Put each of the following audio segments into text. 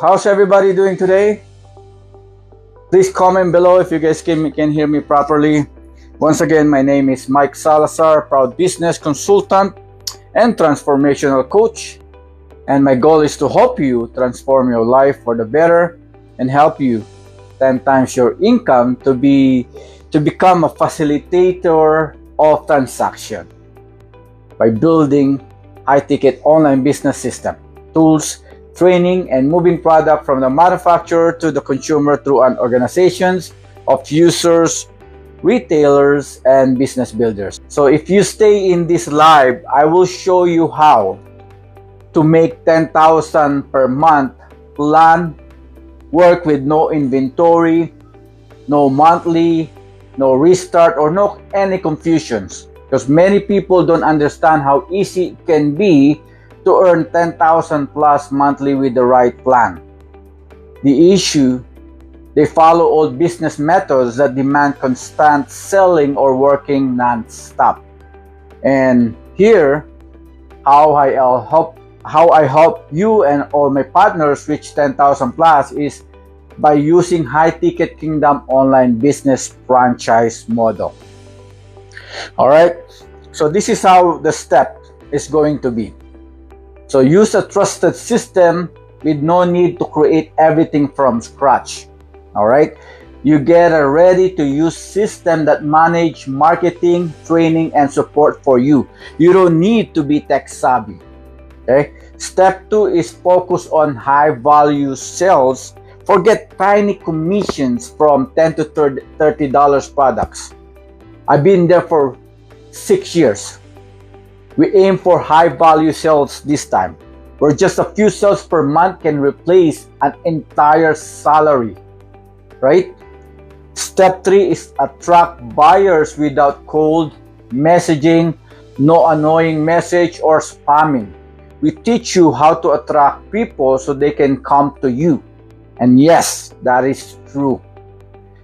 how's everybody doing today? Please comment below if you guys can hear me properly. Once again, my name is Mike Salazar, proud business consultant and transformational coach. And my goal is to help you transform your life for the better and help you 10 times your income to become a facilitator of transaction by building high-ticket online business system, tools, training, and moving product from the manufacturer to the consumer through an organizations of users, retailers, and business builders. So if you stay in this live, I will show you how to make 10,000 per month, plan, work with no inventory, no monthly, no restart, or no any confusions. Because many people don't understand how easy it can be to earn 10,000 plus monthly with the right plan. The issue, they follow old business methods that demand constant selling or working non-stop. And here, how I help you and all my partners reach 10,000 plus is by using high-ticket kingdom online business franchise model. All right, so this is how the step is going to be. So use a trusted system with no need to create everything from scratch. All right, you get a ready-to-use system that manage marketing, training, and support for you. You don't need to be tech savvy. Okay. Step 2 is focus on high-value sales. Forget tiny commissions from $10 to $30 products. I've been there for 6 years. We aim for high-value sales this time, where just a few sales per month can replace an entire salary, right? Step 3 is attract buyers without cold messaging, no annoying message or spamming. We teach you how to attract people so they can come to you. And yes, that is true.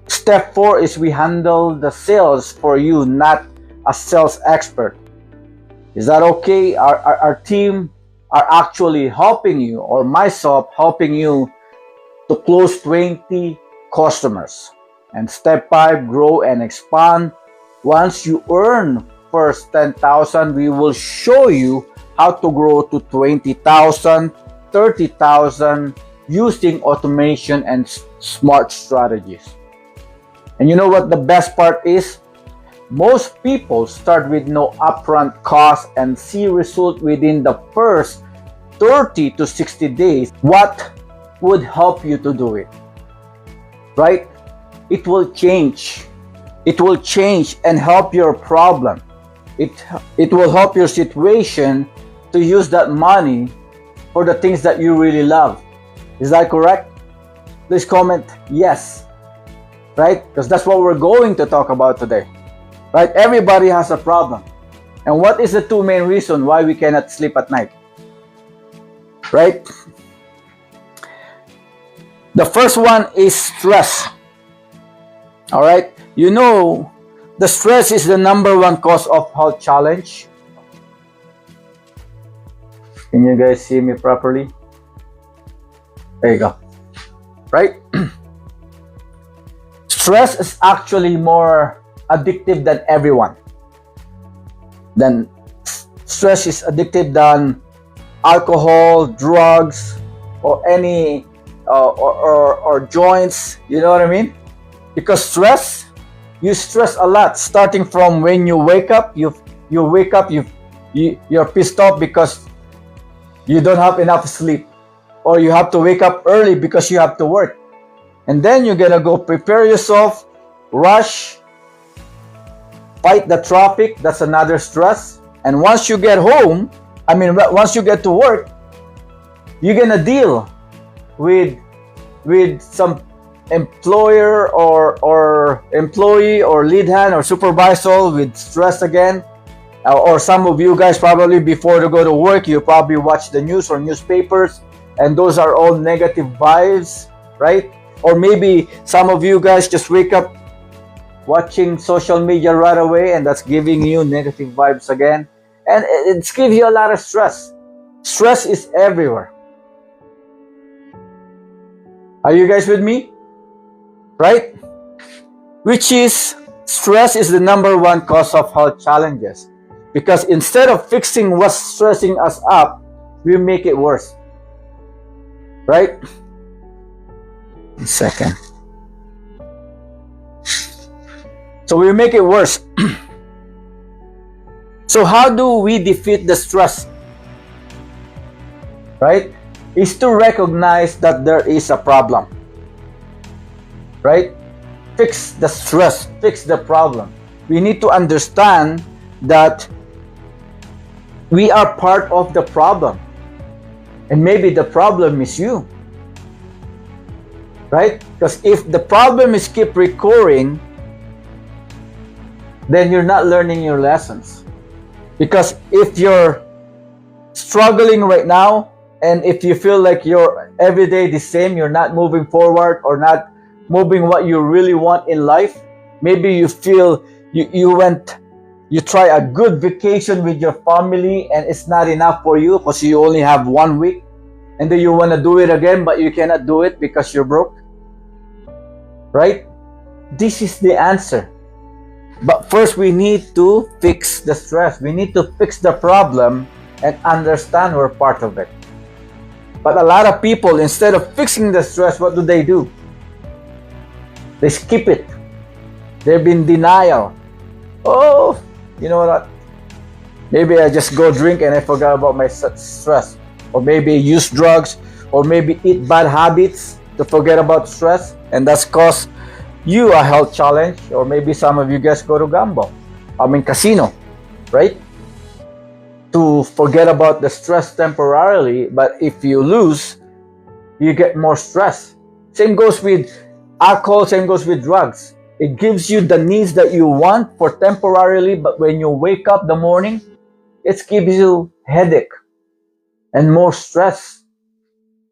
Step 4 is we handle the sales for you, not a sales expert. Is that okay? Our team are actually helping you, or myself helping you to close 20 customers. And step 5, grow and expand. Once you earn first 10,000, we will show you how to grow to 20,000, 30,000 using automation and smart strategies. And you know what the best part is? Most people start with no upfront cost and see results within the first 30 to 60 days. What would help you to do it? Right? It will change. It will change and help your problem. It will help your situation to use that money for the things that you really love. Is that correct? Please comment yes. Right? Because that's what we're going to talk about today. Right? Everybody has a problem. And what is the two main reasons why we cannot sleep at night? Right? The first one is stress. All right? You know, the stress is the number one cause of health challenge. Can you guys see me properly? There you go. Right? Stress is actually more addictive than everyone. Stress is addictive than alcohol, drugs, or any or joints. You know what I mean? Because you stress a lot. Starting from when you wake up, you're pissed off because you don't have enough sleep, or you have to wake up early because you have to work. And then you're gonna go prepare yourself, rush, fight the traffic. That's another stress. And once you get home, once you get to work, you're gonna deal with some employer or employee or lead hand or supervisor with stress again. Or some of you guys probably before to go to work, you probably watch the news or newspapers, and those are all negative vibes, right? Or maybe some of you guys just wake up watching social media right away, and that's giving you negative vibes again. And it's giving you a lot of stress. Stress is everywhere. Are you guys with me? Right? Which is, stress is the number one cause of health challenges. Because instead of fixing what's stressing us up, we make it worse. Right? 1 second. So we make it worse. So how do we defeat the stress? Right? Is to recognize that there is a problem. Right? Fix the stress, fix the problem. We need to understand that we are part of the problem. And maybe the problem is you. Right? Because if the problem is keep recurring, then you're not learning your lessons. Because if you're struggling right now, and if you feel like you're every day the same, you're not moving forward or not moving what you really want in life, maybe you feel you try a good vacation with your family and it's not enough for you because you only have 1 week, and then you want to do it again but you cannot do it because you're broke. Right? This is the answer. But first we need to fix the stress. We need to fix the problem and understand we're part of it. But a lot of people, instead of fixing the stress, what do? They skip it. They've been denial. Oh, you know what? Maybe I just go drink and I forgot about my stress. Or maybe use drugs, or maybe eat bad habits to forget about stress, and that's caused you a health challenge. Or maybe some of you guys go to casino, right? To forget about the stress temporarily, but if you lose, you get more stress. Same goes with alcohol, same goes with drugs. It gives you the needs that you want for temporarily, but when you wake up the morning, it gives you headache and more stress,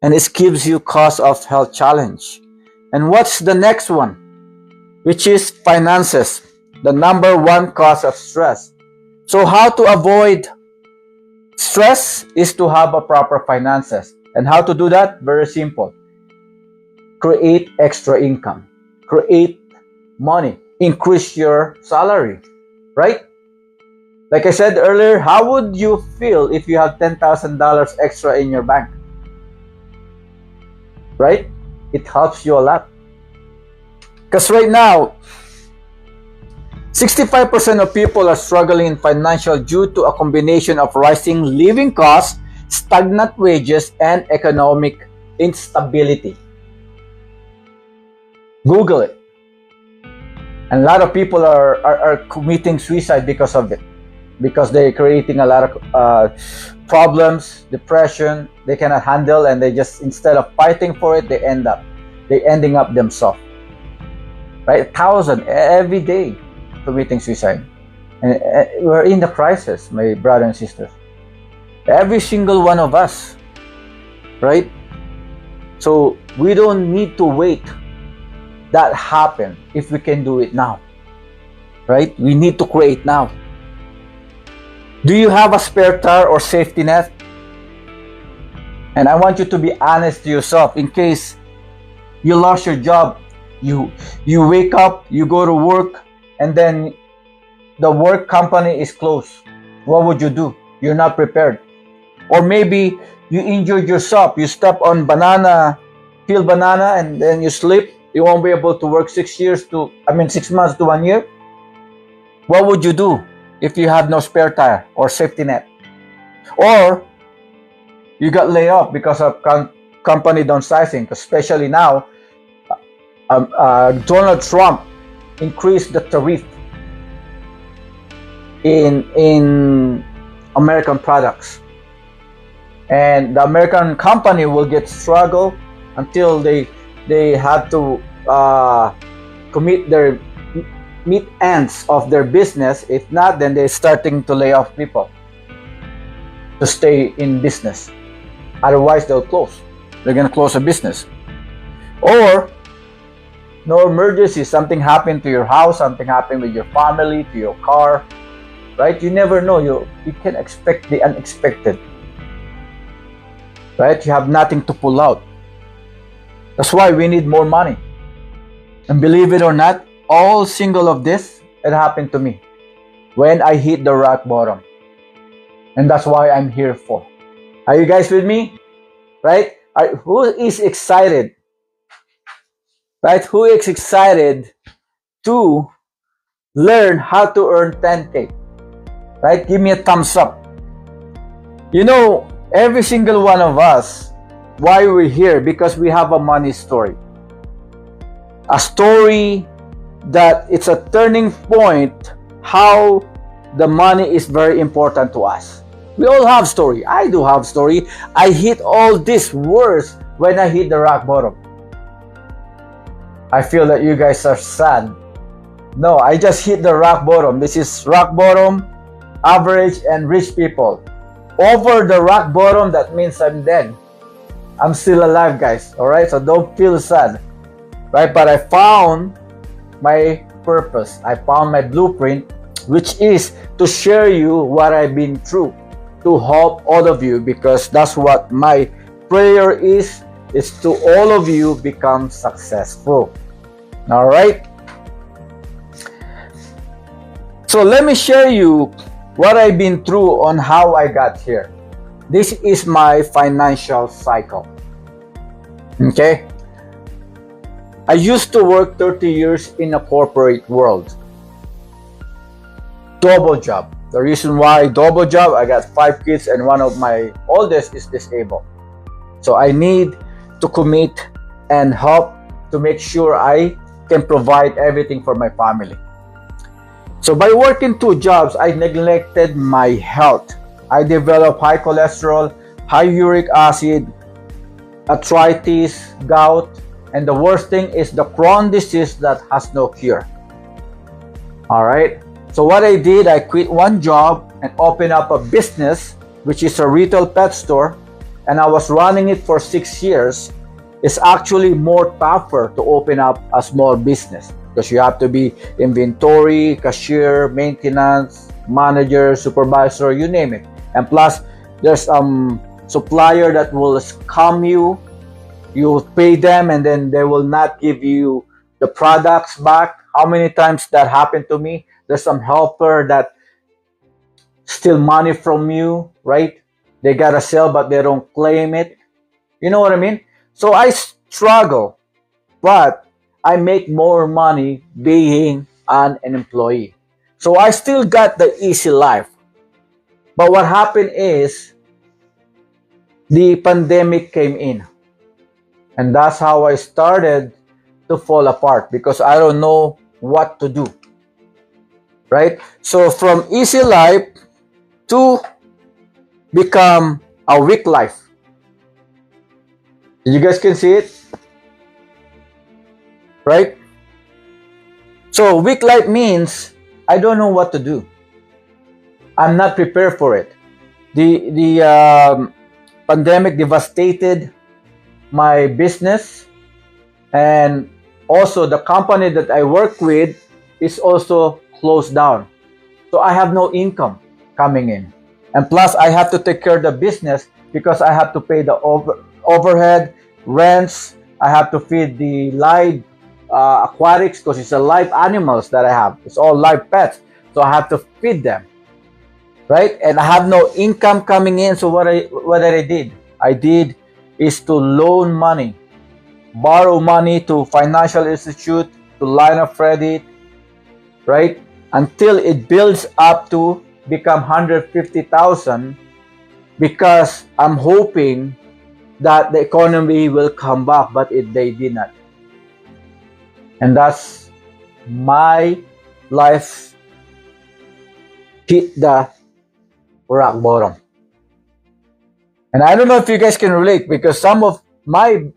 and it gives you cause of health challenge. And what's the next one? Which is finances, the number one cause of stress. So how to avoid stress is to have a proper finances. And how to do that? Very simple. Create extra income. Create money. Increase your salary. Right? Like I said earlier, how would you feel if you have $10,000 extra in your bank? Right? It helps you a lot. Because right now, 65% of people are struggling in financial due to a combination of rising living costs, stagnant wages, and economic instability. Google it. And a lot of people are committing suicide because of it. Because they're creating a lot of problems, depression, they cannot handle, and they just, instead of fighting for it, they're ending up themselves. Right? 1,000 every day committing suicide. And we're in the crisis, my brothers and sisters. Every single one of us. Right? So we don't need to wait that happen if we can do it now. Right? We need to create now. Do you have a spare tire or safety net? And I want you to be honest to yourself in case you lost your job. You wake up, you go to work, and then the work company is closed. What would you do? You're not prepared. Or maybe you injured yourself. You step on peel banana, and then you slip. You won't be able to work 6 months to 1 year. What would you do if you have no spare tire or safety net? Or you got laid off because of company downsizing, especially now. Donald Trump increased the tariff in American products, and the American company will get struggle until they have to commit their meet ends of their business. If not, then they're starting to lay off people to stay in business. Otherwise, they'll close. They're gonna close a business. Or no emergency, something happened to your house, something happened with your family, to your car, right? You never know. You can expect the unexpected, right? You have nothing to pull out. That's why we need more money. And believe it or not, all single of this, it happened to me when I hit the rock bottom. And that's why I'm here for. Are you guys with me? Right? Who is excited? Right? Who is excited to learn how to earn 10K? Right? Give me a thumbs up. You know, every single one of us, why we're here? Because we have a money story. A story that it's a turning point how the money is very important to us. We all have story. I do have story. I hit all this worse when I hit the rock bottom. I feel that you guys are sad. No, I just hit the rock bottom. This is rock bottom, average and rich people. Over the rock bottom, that means I'm dead. I'm still alive, guys. All right, so don't feel sad, right? But I found my purpose. I found my blueprint, which is to share you what I've been through, to help all of you, because that's what my prayer is to all of you become successful. All right. So let me share you what I've been through on how I got here. This is my financial cycle. Okay. I used to work 30 years in a corporate world. Double job. The reason why double job, I got 5 kids and one of my oldest is disabled. So I need to commit and help to make sure I can provide everything for my family. So by working 2 jobs, I neglected my health. I developed high cholesterol, high uric acid, arthritis, gout, and the worst thing is the Crohn's disease that has no cure. All right. So what I did, I quit one job and opened up a business, which is a retail pet store, and I was running it for 6 years. It's actually more tougher to open up a small business because you have to be inventory, cashier, maintenance, manager, supervisor, you name it. And plus, there's supplier that will scam you. You pay them and then they will not give you the products back. How many times that happened to me? There's some helper that steal money from you, right? They gotta sell but they don't claim it. You know what I mean? So I struggle, but I make more money being an employee. So I still got the easy life. But what happened is the pandemic came in. And that's how I started to fall apart because I don't know what to do. Right? So from easy life to become a weak life. You guys can see it? Right? So weak life means I don't know what to do. I'm not prepared for it. The pandemic devastated my business, and also the company that I work with is also closed down. So I have no income coming in. And plus I have to take care of the business because I have to pay the overhead, rents, I have to feed the live aquatics because it's a live animals that I have. It's all live pets. So I have to feed them. Right? And I have no income coming in. So what I did is to loan money, borrow money to financial institute, to line of credit, right? Until it builds up to become 150,000 because I'm hoping that the economy will come back, but they did not. And that's my life hit the rock bottom. And I don't know if you guys can relate because some of my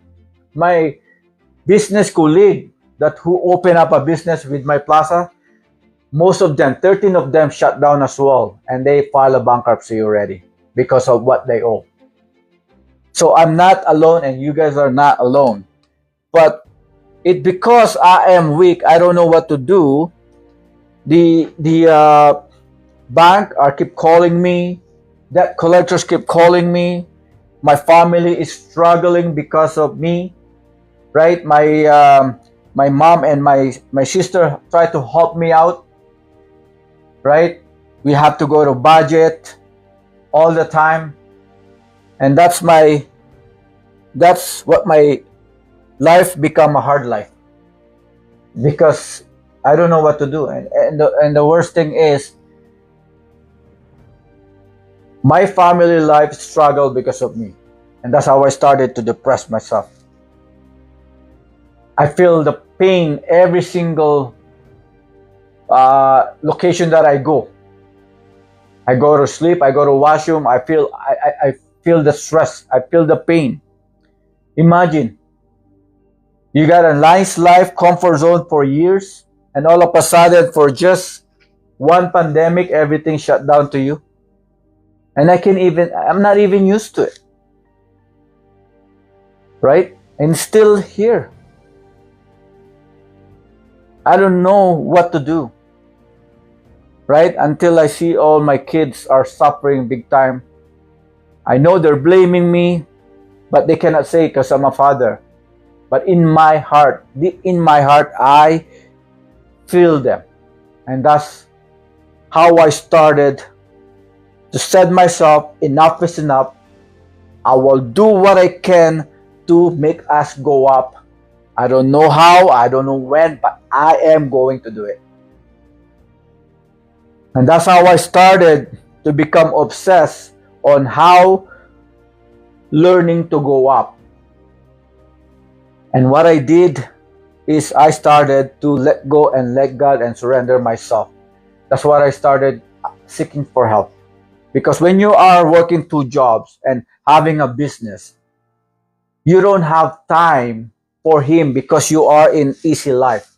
business colleague that who open up a business with my plaza, most of them, 13 of them shut down as well, and they file a bankruptcy already because of what they owe. So I'm not alone and you guys are not alone. But it because I am weak, I don't know what to do. The bank are keep calling me, debt collectors keep calling me. My family is struggling because of me. right? My mom and my sister try to help me out, right? We have to go to budget all the time, and that's what my life become a hard life because I don't know what to do, and the worst thing is my family life struggled because of me, and that's how I started to depress myself. I feel the pain every single location that I go. I go to sleep, I go to washroom, I feel the stress, I feel the pain. Imagine, you got a nice life, comfort zone for years, and all of a sudden, for just one pandemic, everything shut down to you. And I'm not even used to it, right? And still here. I don't know what to do, right? Until I see all my kids are suffering big time. I know they're blaming me, but they cannot say because I'm a father. But in my heart, deep in my heart, I feel them. And that's how I started to set myself, enough is enough. I will do what I can to make us go up. I don't know how, I don't know when, but I am going to do it. And that's how I started to become obsessed on how learning to go up. And what I did is I started to let go and let God and surrender myself. That's what I started seeking for help. Because when you are working 2 jobs and having a business, you don't have time for Him because you are in easy life.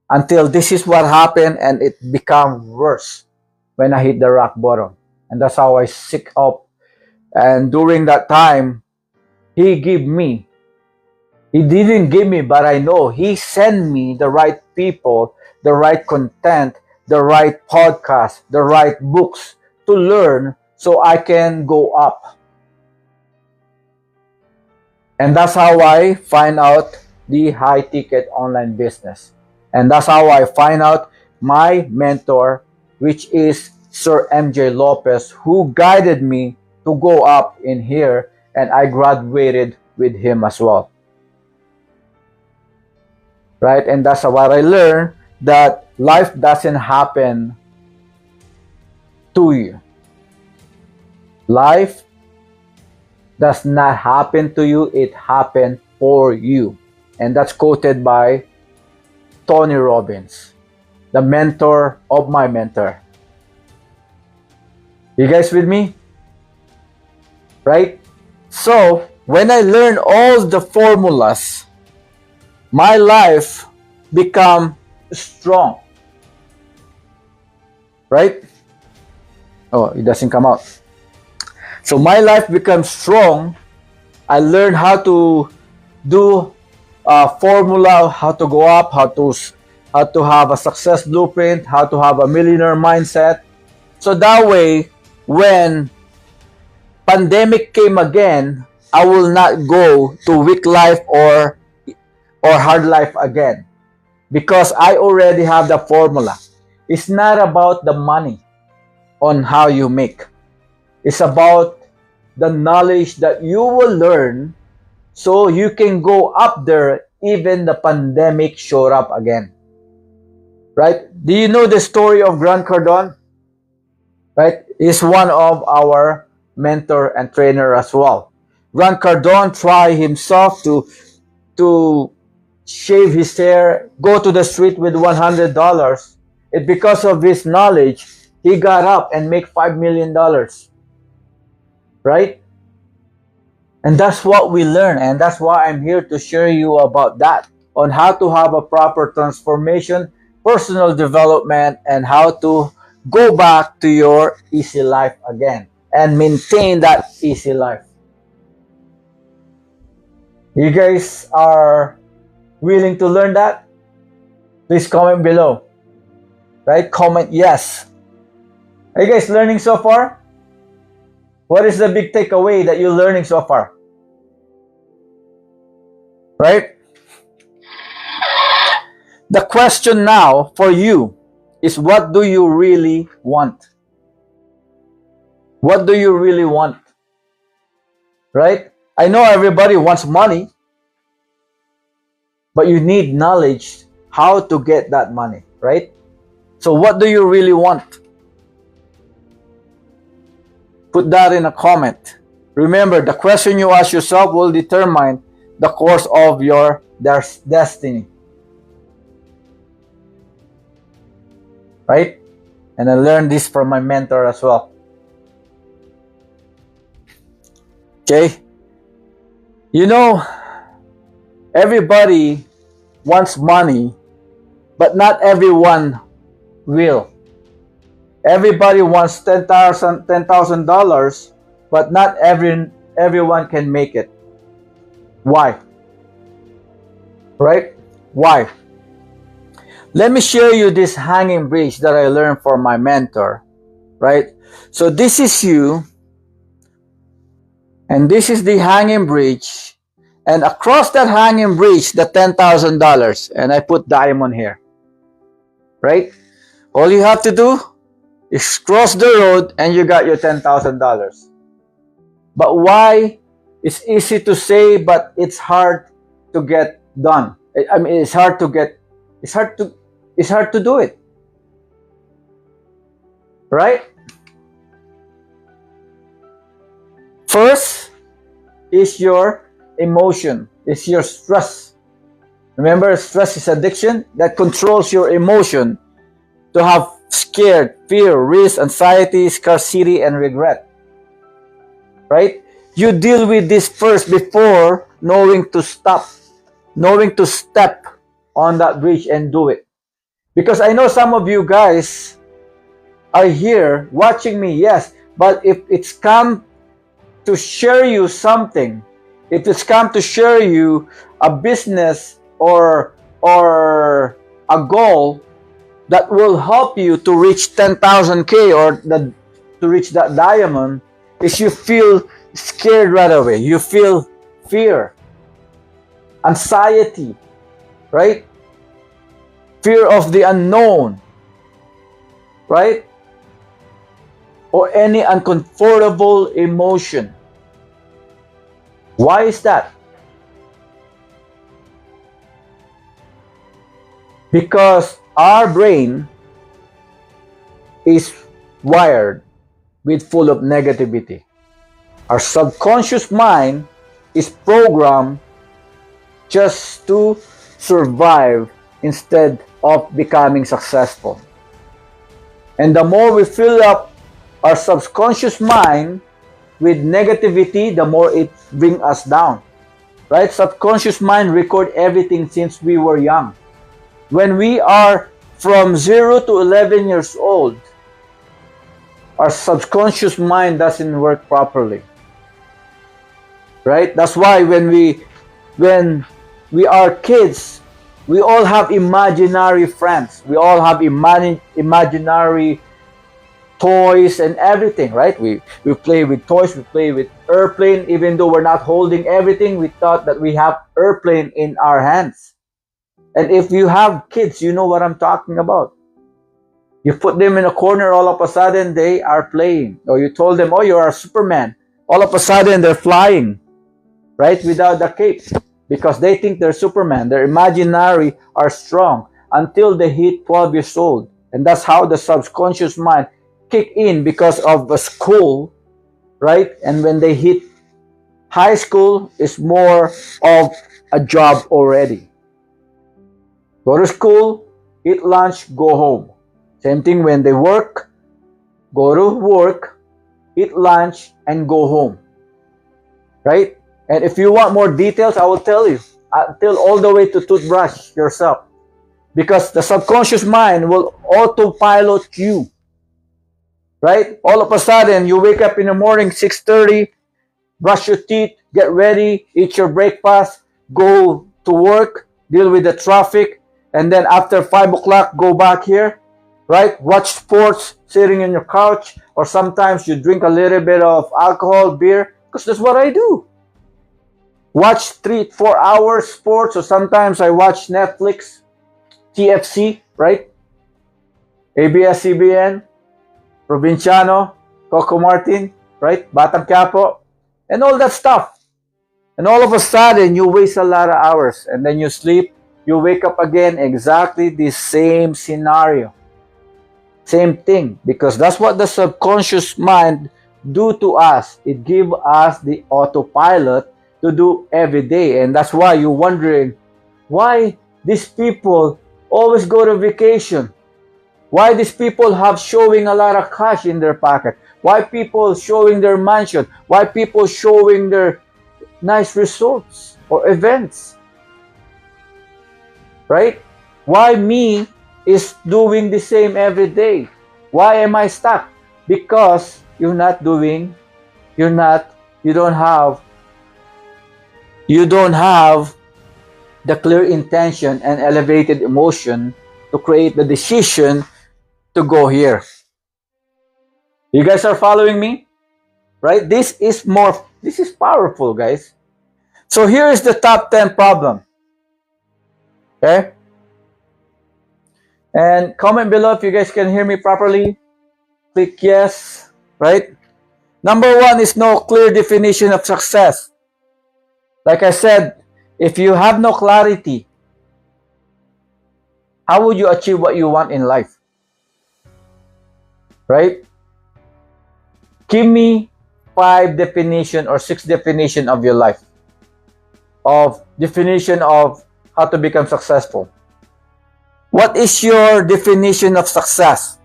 Until this is what happened and it became worse when I hit the rock bottom. And that's how I seek up. And during that time, He didn't give me, but I know He sent me the right people, the right content, the right podcast, the right books to learn so I can go up. And that's how I find out the high ticket online business. And that's how I find out my mentor, which is Sir MJ Lopez, who guided me to go up in here, and I graduated with him as well. Right? And that's what I learned, that life doesn't happen to you. Life does not happen to you, it happened for you. And that's quoted by Tony Robbins, the mentor of my mentor. You guys with me? Right? So, when I learned all the formulas, my life become strong. Right? Oh, it doesn't come out. So my life becomes strong. I learned how to do a formula, how to go up, how to have a success blueprint, how to have a millionaire mindset. So that way, when pandemic came again, I will not go to weak life or hard life again, because I already have the formula. It's not about the money on how you make. It's about the knowledge that you will learn so you can go up there even the pandemic showed up again. Right? Do you know the story of Grant Cardone? Right? He's one of our mentor and trainer as well. Grant Cardone tried himself to shave his hair, go to the street with $100. And because of his knowledge, he got up and make $5 million. Right? And that's what we learn, and that's why I'm here to share you about that, on how to have a proper transformation, personal development, and how to go back to your easy life again and maintain that easy life. You guys are willing to learn that? Please comment below. Right? Comment yes. Are you guys learning so far? What is the big takeaway that you're learning so far? Right? The question now for you is, what do you really want? What do you really want? Right? I know everybody wants money, but you need knowledge how to get that money, right? So what do you really want? Put that in a comment. Remember, the question you ask yourself will determine the course of your destiny. Right? And I learned this from my mentor as well. Okay? You know, everybody wants money, but not everyone will. Everybody wants $10,000, but not everyone can make it. Why? Right? Why? Let me share you this hanging bridge that I learned from my mentor. Right? So this is you, and this is the hanging bridge, and across that hanging bridge, the $10,000, and I put diamond here. Right? All you have to do is cross the road and you got your $10,000. But why? It's easy to say, but it's hard to get done. I mean, it's hard to do it. Right? First is your emotion, is your stress. Remember, stress is addiction that controls your emotion to have scared, fear, risk, anxiety, scarcity, and regret. Right? You deal with this first before knowing to step on that bridge and do it. Because I know some of you guys are here watching me, yes, but if it's come to share you something, if it's come to share you a business or a goal that will help you to reach 10,000K or to reach that diamond, is you feel scared right away. You feel fear, anxiety, right? Fear of the unknown, right? Or any uncomfortable emotion. Why is that? Because our brain is wired with full of negativity. Our subconscious mind is programmed just to survive instead of becoming successful. And the more we fill up our subconscious mind with negativity, the more it brings us down. Right? Subconscious mind record everything since we were young. When we are from 0 to 11 years old, our subconscious mind doesn't work properly. Right? That's why when we are kids, we all have imaginary friends. We all have imaginary toys and everything, right? We play with toys, we play with airplane. Even though we're not holding everything, we thought that we have airplane in our hands. And if you have kids, you know what I'm talking about. You put them in a corner, all of a sudden they are playing. Or you told them, oh, you are Superman. All of a sudden they're flying, right? Without the cape. Because they think they're Superman. Their imaginary are strong until they hit 12 years old. And that's how the subconscious mind kick in because of a school, right? And when they hit high school, it's more of a job already. Go to school, eat lunch, go home. Same thing when they work, go to work, eat lunch, and go home. Right? And if you want more details, I will tell you. Until all the way to toothbrush yourself. Because the subconscious mind will autopilot you. Right? All of a sudden, you wake up in the morning, 6:30, brush your teeth, get ready, eat your breakfast, go to work, deal with the traffic, and then after 5 o'clock, go back here, right? Watch sports, sitting on your couch, or sometimes you drink a little bit of alcohol, beer, because that's what I do. Watch 3-4 hours sports, or sometimes I watch Netflix, TFC, right? ABS-CBN, Provinciano, Coco Martin, right? Batang Quiapo, and all that stuff. And all of a sudden, you waste a lot of hours, and then you sleep, you wake up again, exactly the same scenario. Same thing, because that's what the subconscious mind do to us. It give us the autopilot to do every day. And that's why you're wondering why these people always go to vacation. Why these people have showing a lot of cash in their pocket. Why people showing their mansion. Why people showing their nice results or events. Right? Why me is doing the same every day? Why am I stuck? Because you don't have the clear intention and elevated emotion to create the decision to go here. You guys are following me? Right? This is powerful, guys. So here is the top 10 problem. Okay? And comment below if you guys can hear me properly. Click yes, right? Number 1 is no clear definition of success. Like I said, if you have no clarity, how would you achieve what you want in life? Right? Give me 5 definition or 6 definition of your life. Of definition of how to become successful. What is your definition of success?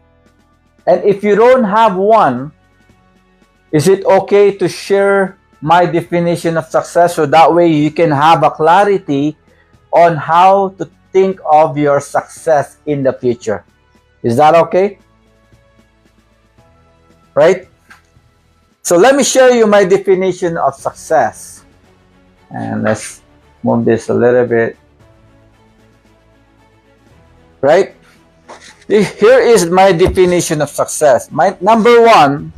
And if you don't have one, is it okay to share my definition of success so that way you can have a clarity on how to think of your success in the future? Is that okay? Right? So let me show you my definition of success. And let's move this a little bit. Right? Here is my definition of success. My number 1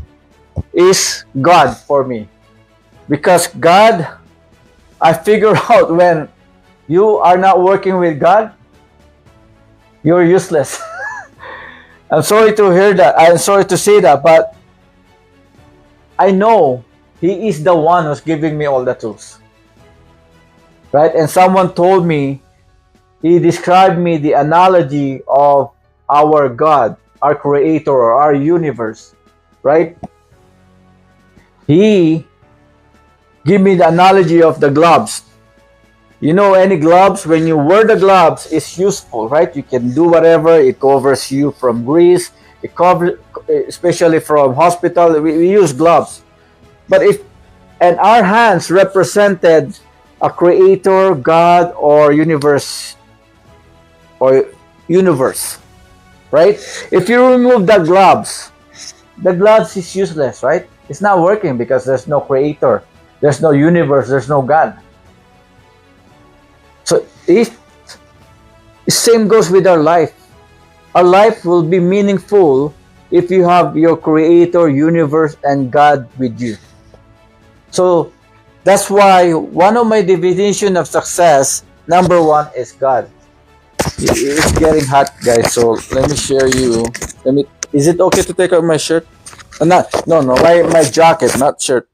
is God for me. Because God, I figure out when you are not working with God, you're useless. I'm sorry to hear that. I'm sorry to say that, but I know He is the one who's giving me all the tools. Right? And someone told me, he described me the analogy of our God, our creator, or our universe. Right? He gave me the analogy of the gloves. You know, any gloves, when you wear the gloves, it's useful, right? You can do whatever. It covers you from grease. It covers, especially from hospital. We use gloves. But and our hands represented a creator, God, or universe, right? If you remove the gloves is useless, right? It's not working because there's no creator, there's no universe, there's no God. So same goes with our life. Our life will be meaningful if you have your creator, universe, and God with you. So that's why one of my definition of success, number 1 is God. It's getting hot, guys. So let me share you. Is it okay to take out my shirt? No, my jacket, not shirt.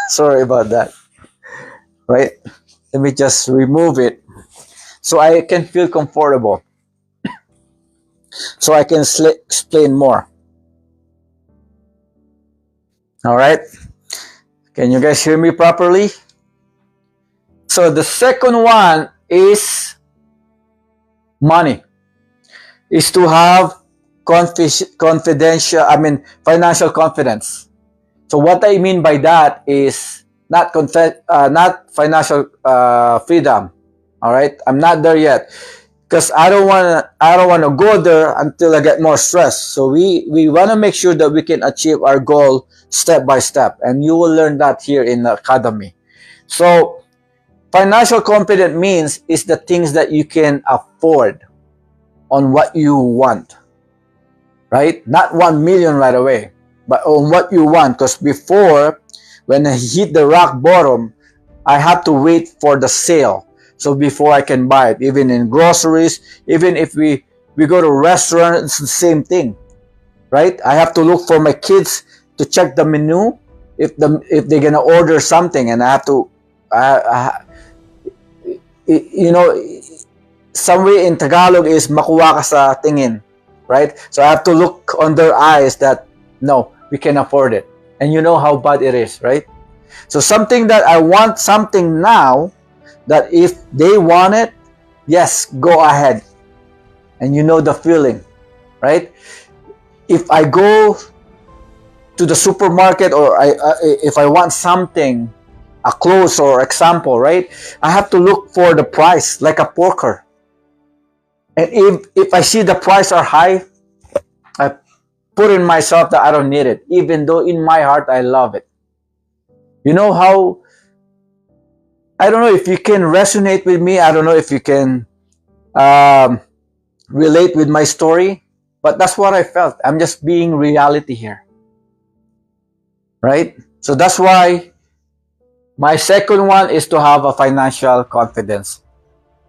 Sorry about that. Right? Let me just remove it so I can feel comfortable. So I can explain more. All right? Can you guys hear me properly? So the second one is money. Is to have financial confidence. So what I mean by that is not financial freedom. All right, I'm not there yet because I don't want to go there until I get more stress. So we want to make sure that we can achieve our goal step by step, and you will learn that here in the academy. So financial confidence means is the things that you can afford on what you want, right? Not 1 million right away, but on what you want. Because before, when I hit the rock bottom, I had to wait for the sale. So before I can buy it, even in groceries, even if we go to restaurant, it's the same thing, right? I have to look for my kids to check the menu if they're gonna order something, and I have to, you know, some way in Tagalog is makuha ka sa tingin, right? So I have to look on their eyes that no, we can afford it, and you know how bad it is, right? So something that I want something now, that if they want it, yes, go ahead, and you know the feeling, right? If I go to the supermarket, or if I want something, a clothes or example, right? I have to look for the price like a poker. And if I see the price are high, I put in myself that I don't need it, even though in my heart I love it. You know how, I don't know if you can resonate with me. I don't know if you can relate with my story, but that's what I felt. I'm just being reality here, right? So that's why my second one is to have a financial confidence.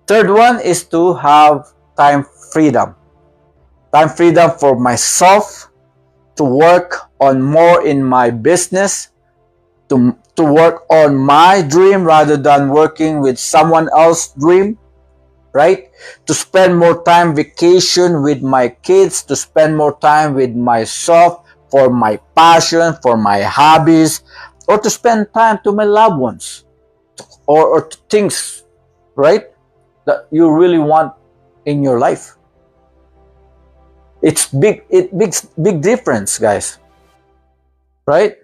Third one is to have time freedom. Time freedom for myself, to work on more in my business, to work on my dream rather than working with someone else's dream, right? To spend more time vacation with my kids, to spend more time with myself for my passion, for my hobbies, or to spend time to my loved ones, or to things, right, that you really want in your life. It's big, big difference, guys, right?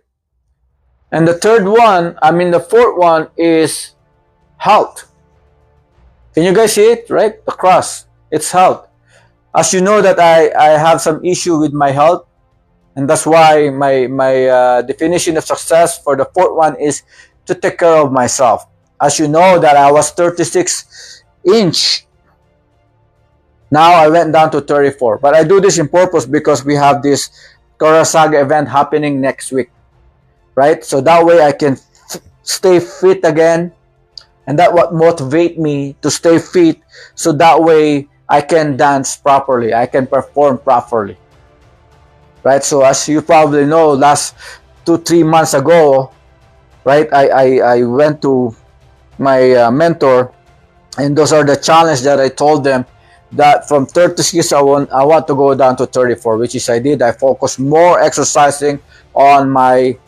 And the fourth one is health. Can you guys see it, right? The cross, it's health. As you know that I have some issue with my health, and that's why my definition of success for the fourth one is to take care of myself. As you know that I was 36 inch. Now I went down to 34. But I do this in purpose because we have this Karasaga event happening next week, right? So that way I can stay fit again. And that what motivate me to stay fit, so that way I can dance properly, I can perform properly, right? So as you probably know, last 2-3 months ago, right, I went to my mentor, and those are the challenge that I told them, that from 36 I want to go down to 34, which is I did. I focused more exercising on my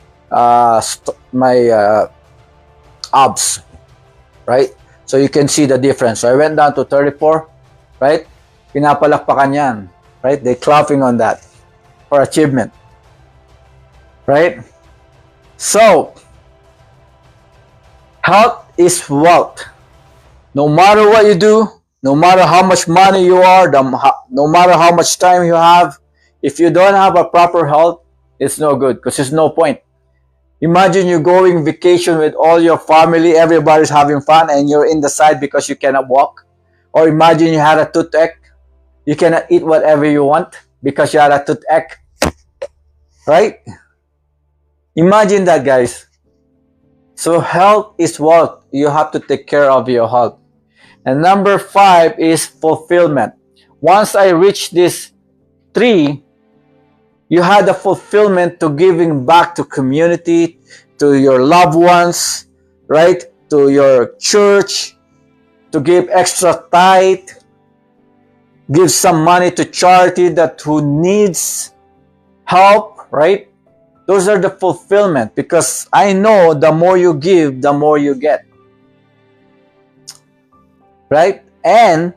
abs, right? So you can see the difference. So I went down to 34, right? Pinapalakpakan yan, right? They clapping on that for achievement, right? So health is wealth. No matter what you do, no matter how much money you are, no matter how much time you have, if you don't have a proper health, it's no good, because there's no point. Imagine you going vacation with all your family, everybody's having fun, and you're in the side because you cannot walk. Or imagine you had a toothache, you cannot eat whatever you want because you had a toothache, right? Imagine that, guys. So health is wealth. You have to take care of your health. And number 5 is fulfillment. Once I reach this 3, you had the fulfillment to giving back to community, to your loved ones, right? To your church, to give extra tithe, give some money to charity that who needs help, right? Those are the fulfillment, because I know the more you give, the more you get, right? And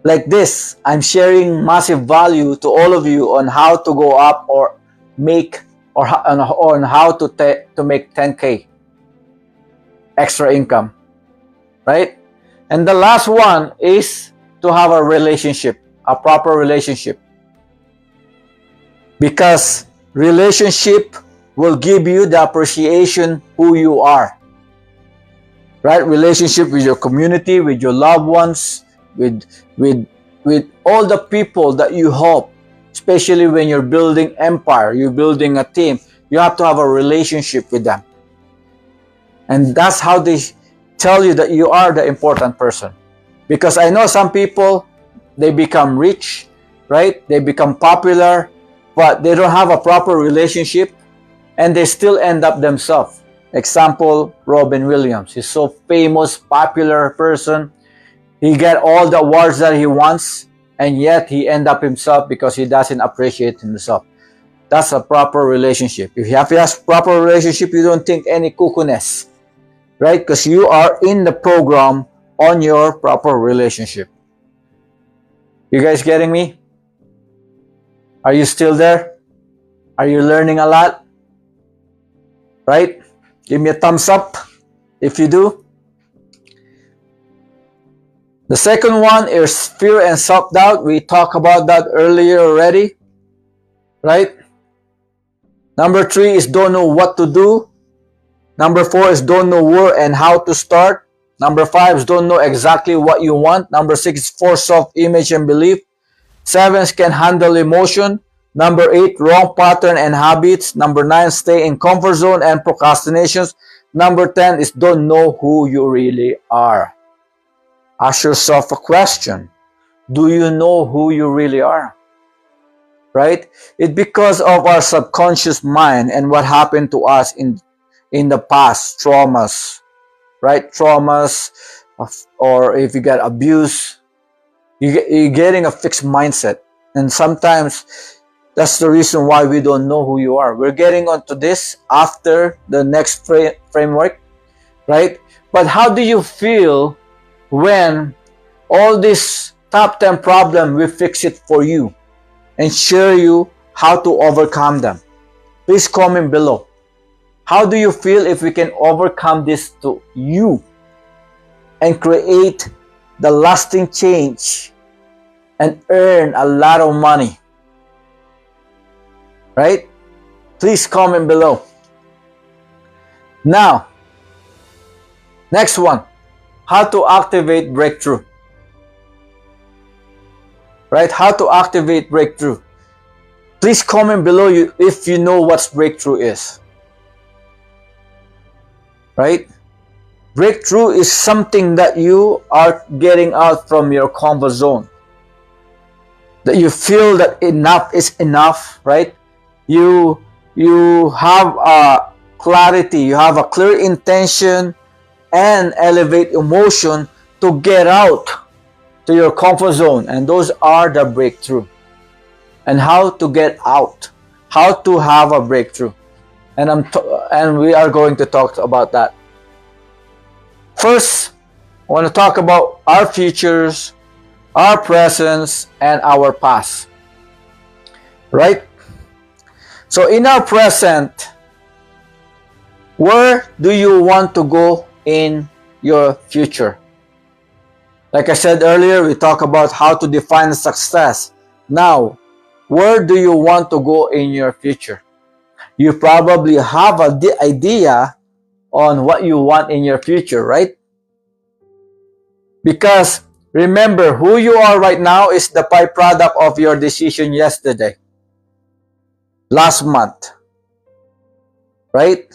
like this, I'm sharing massive value to all of you on how to go up or make, or on how to make 10K extra income, right? And the last one is to have a relationship, a proper relationship, because relationship will give you the appreciation who you are, right? Relationship with your community, with your loved ones, with all the people that you help, especially when you're building empire, you're building a team, you have to have a relationship with them. And that's how tell you that you are the important person. Because I know some people, they become rich, right? They become popular, but they don't have a proper relationship and they still end up themselves. Example, Robin Williams. He's so famous, popular person. He get all the awards that he wants, and yet he end up himself because he doesn't appreciate himself. That's a proper relationship. If you have a proper relationship, you don't think any cuckoo-ness, right? Because you are in the program on your proper relationship. You guys getting me? Are you still there? Are you learning a lot? Right? Give me a thumbs up if you do. The second one is fear and self-doubt. We talked about that earlier already. Right? Number 3 is don't know what to do. Number 4 is don't know where and how to start. Number 5 is don't know exactly what you want. Number 6 is poor self-image and belief. 7 is can handle emotion. Number 8, wrong pattern and habits. Number 9, stay in comfort zone and procrastinations. Number 10 is don't know who you really are. Ask yourself a question. Do you know who you really are? Right? It's because of our subconscious mind and what happened to us in the past, traumas, right? Traumas, or if you get abused, you're getting a fixed mindset. And sometimes that's the reason why we don't know who you are. We're getting onto this after the next framework, right? But how do you feel when all this top 10 problem, we fix it for you and share you how to overcome them? Please comment below. How do you feel if we can overcome this to you and create the lasting change and earn a lot of money? Right? Please comment below. Now, next one, how to activate breakthrough. Right? How to activate breakthrough. Please comment below if you know what breakthrough is. Right? Breakthrough is something that you are getting out from your comfort zone. That you feel that enough is enough, right? You have a clarity, you have a clear intention and elevate emotion to get out to your comfort zone, and those are the breakthrough. And how to get out, how to have a breakthrough, and we are going to talk about that. First, I want to talk about our futures, our presence, and our past. Right? So in our present, where do you want to go in your future? Like I said earlier, we talked about how to define success. Now, where do you want to go in your future? You probably have an idea on what you want in your future, right? Because remember, who you are right now is the byproduct of your decision yesterday, last month, right?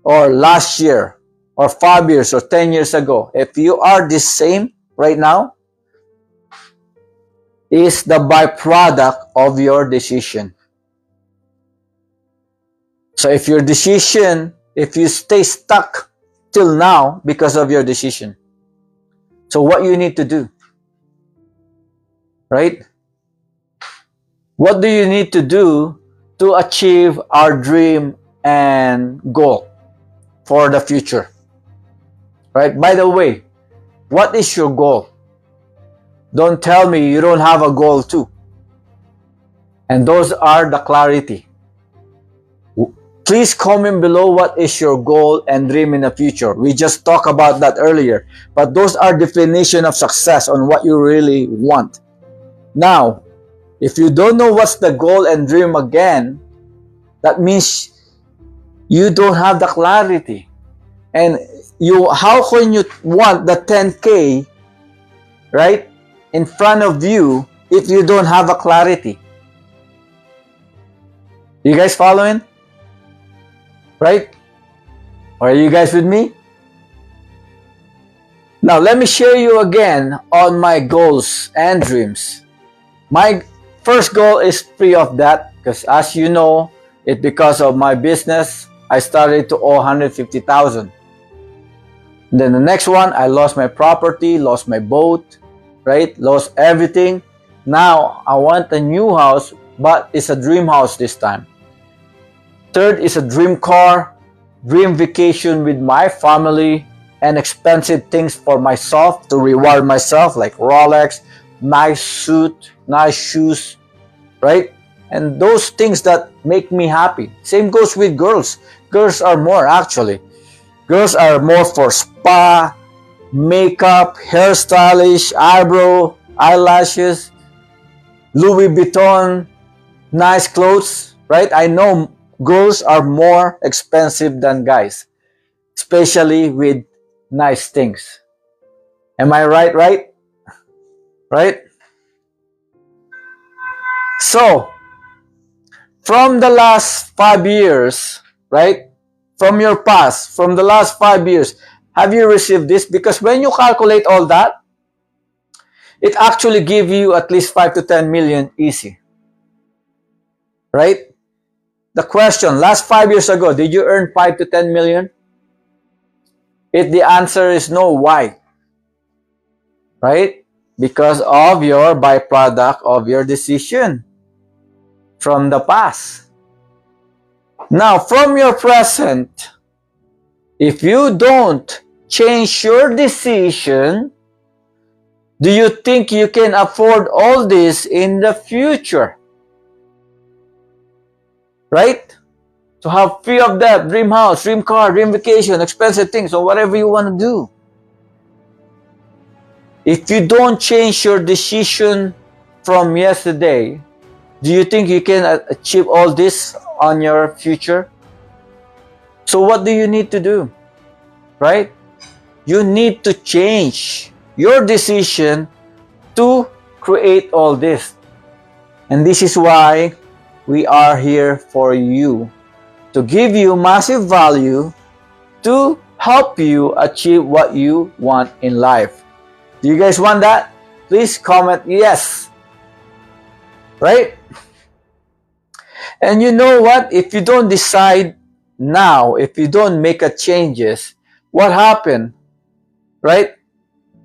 Or last year, or 5 years, or 10 years ago. If you are the same right now, is the byproduct of your decision. So if your decision, if you stay stuck till now because of your decision, so what you need to do, right? What do you need to do to achieve our dream and goal for the future? Right? By the way, what is your goal? Don't tell me you don't have a goal too. And those are the clarity. Please comment below what is your goal and dream in the future. We just talked about that earlier. But those are definition of success on what you really want. Now, if you don't know what's the goal and dream again, that means you don't have the clarity. And how can you want the 10K, right, in front of you if you don't have a clarity? You guys following? Right? Are you guys with me? Now, let me share you again on my goals and dreams. My first goal is free of debt because, as you know, it because of my business, I started to owe 150,000. Then the next one, I lost my property, lost my boat, right? Lost everything. Now I want a new house, but it's a dream house this time. Third is a dream car, dream vacation with my family, and expensive things for myself to reward myself, like Rolex, nice suit, nice shoes, right? And those things that make me happy. Same goes with girls. Girls are more actually. Girls are more for spa, makeup, hairstylish, eyebrow, eyelashes, Louis Vuitton, nice clothes, right? I know girls are more expensive than guys, especially with nice things. Am I right? Right? So, from the last 5 years, right? From your past, from the last 5 years, have you received this? Because when you calculate all that, it actually gives you at least 5 to 10 million easy. Right? The question, last 5 years ago, did you earn 5 to 10 million? If the answer is no, why? Right? Because of your byproduct of your decision from the past. Now, from your present, if you don't change your decision, do you think you can afford all this in the future? Right? To have free of debt, dream house, dream car, dream vacation, expensive things, or whatever you want to do. If you don't change your decision from yesterday, do you think you can achieve all this on your future? So what do you need to do? Right? You need to change your decision to create all this. And this is why we are here for you, to give you massive value, to help you achieve what you want in life. Do you guys want that? Please comment yes. Right? And you know what? If you don't decide now, if you don't make a changes, what happened? Right?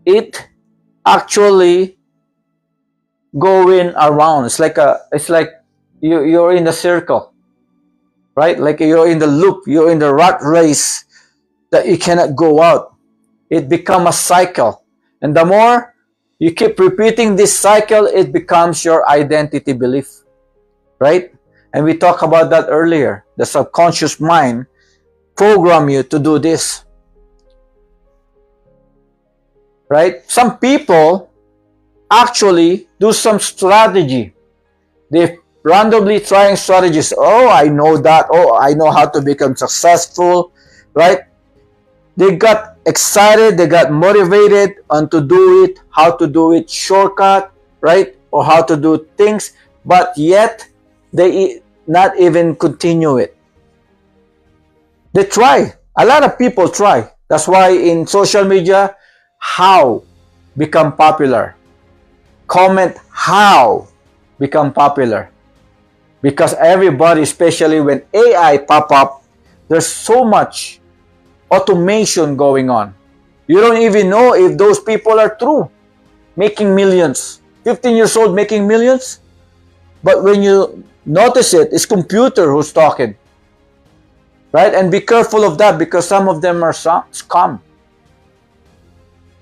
It actually going around. It's like you're in a circle. Right? Like you're in the loop, you're in the rat race that you cannot go out. It becomes a cycle. And the more you keep repeating this cycle, it becomes your identity belief. Right? And we talked about that earlier. The subconscious mind program you to do this. Right? Some people actually do some strategy. They randomly trying strategies. Oh, I know that. Oh, I know how to become successful. Right? They got excited. They got motivated on to do it, how to do it shortcut, right? Or how to do things. But yet, they not even continue it. They try. A lot of people try. That's why in social media, how become popular. Comment how become popular. Because everybody, especially when AI pop up, there's so much automation going on. You don't even know if those people are true, making millions. 15 years old making millions. But when you notice it, it's computer who's talking. Right? And be careful of that because some of them are scam.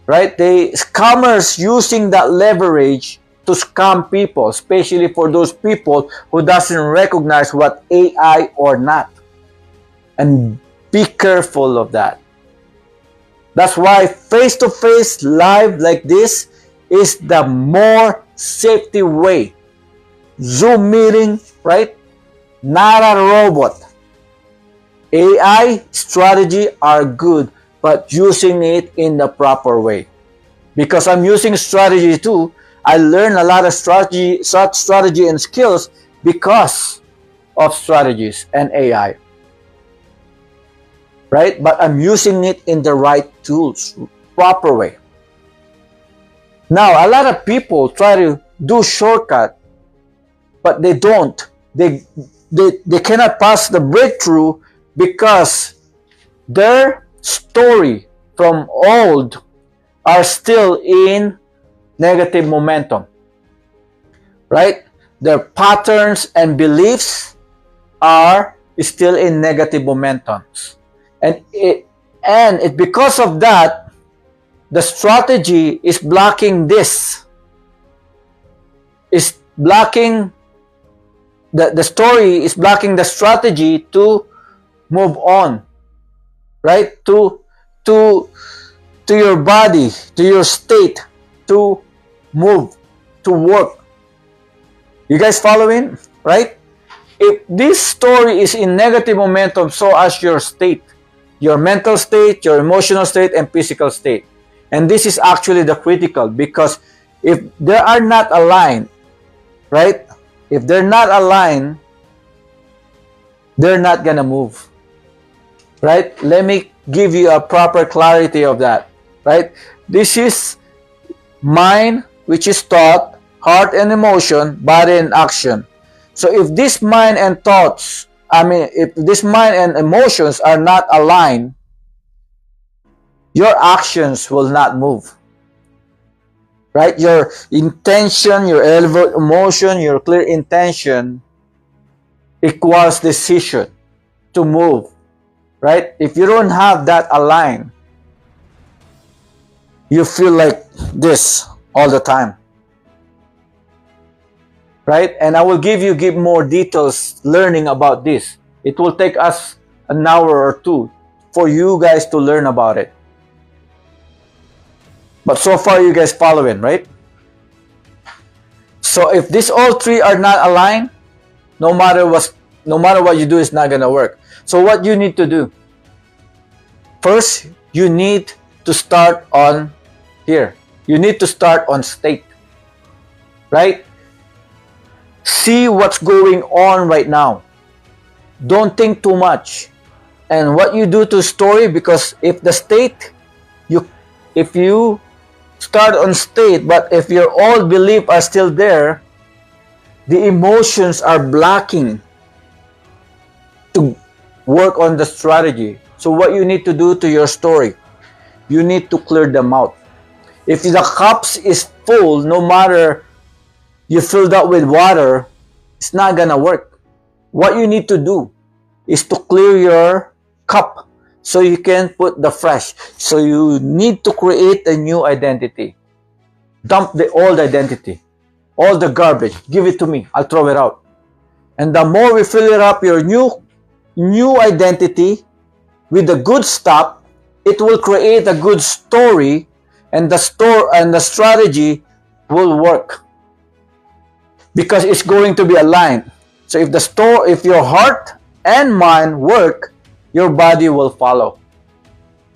Right? Scammers using that leverage to scam people, especially for those people who doesn't recognize what AI or not. And be careful of that. That's why face-to-face live like this is the more safety way. Zoom meeting, right? Not a robot. AI strategy are good, but using it in the proper way. Because I'm using strategy too, I learn a lot of strategy and skills because of strategies and AI. Right? But I'm using it in the right tools, proper way. Now, a lot of people try to do shortcut, but they don't. They cannot pass the breakthrough because their story from old are still in negative momentum, right? Their patterns and beliefs are still in negative momentums. And it because of that, the strategy is blocking this. Is blocking the story is blocking the strategy to move on, right? To your body, to your state, to move, to work. You guys following, right? If this story is in negative momentum, so as your state, your mental state, your emotional state, and physical state. And this is actually the critical, because if they are not aligned, right? If they're not aligned, they're not gonna move, right? Let me give you a proper clarity of that, right? This is mind, which is thought, heart and emotion, body and action. So if this mind and thoughts, if this mind and emotions are not aligned, your actions will not move, right? Your intention, your elevated emotion, your clear intention equals decision to move, right? If you don't have that aligned, you feel like this all the time, right? And I will give more details learning about this. It will take us an hour or two for you guys to learn about it. But so far, you guys following, right? So if these all three are not aligned, no matter what you do, it's not gonna work. So what you need to do? First, you need to start on here. You need to start on state, right? See what's going on right now. Don't think too much. And what you do to story, because if the state, if you start on state, but if your old belief are still there, the emotions are blocking to work on the strategy. So what you need to do to your story, you need to clear them out. If the cups is full, no matter you filled up with water, it's not gonna work. What you need to do is to clear your cup so you can put the fresh. So you need to create a new identity. Dump the old identity, all the garbage, give it to me, I'll throw it out. And the more we fill it up, your new identity with the good stuff, it will create a good story, and the strategy will work because it's going to be aligned. So if your heart and mind work, your body will follow.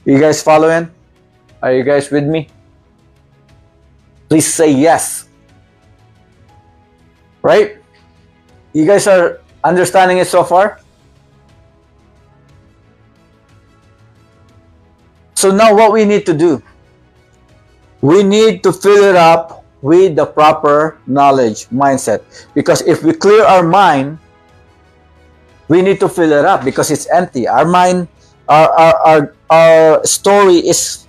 You guys following? Are you guys with me? Please say yes. Right? You guys are understanding it so far? So now what we need to do, we need to fill it up with the proper knowledge mindset. Because if we clear our mind, we need to fill it up because it's empty. Our mind, our story is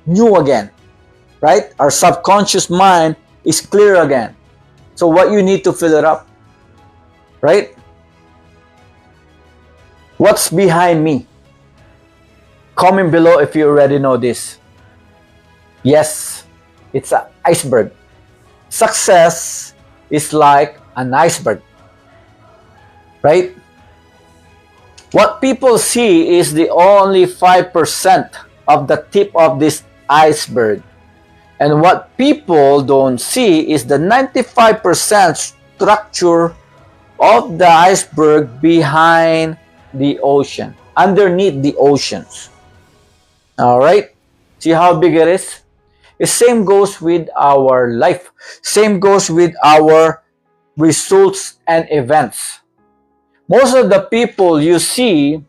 new again, right? Our subconscious mind is clear again. So what you need to fill it up, right? What's behind me? Comment below if you already know this. Yes, it's an iceberg. Success is like an iceberg, right? What people see is the only 5% of the tip of this iceberg. And what people don't see is the 95% structure of the iceberg behind the ocean, underneath the oceans. All right? See how big it is? The same goes with our life. Same goes with our results and events. Most of the people you see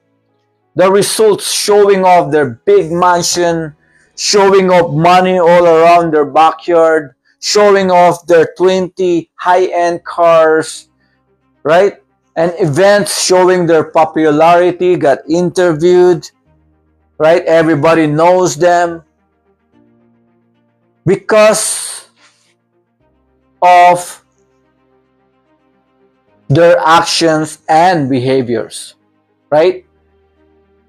the results showing off their big mansion, showing off money all around their backyard, showing off their 20 high-end cars, right? And events showing their popularity, got interviewed, right? Everybody knows them because of their actions and behaviors, right?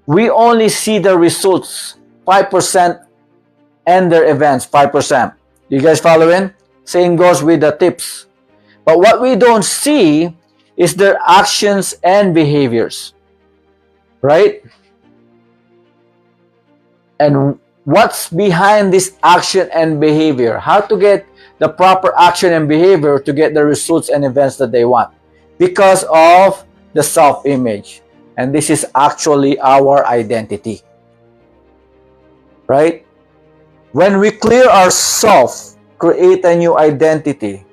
We only see the results, 5%, and their events, 5%. You guys following? Same goes with the tips. But what we don't see is their actions and behaviors, right? And what's behind this action and behavior? How to get the proper action and behavior to get the results and events that they want. Because of the self-image. And this is actually our identity, right? When we clear ourselves, create a new identity,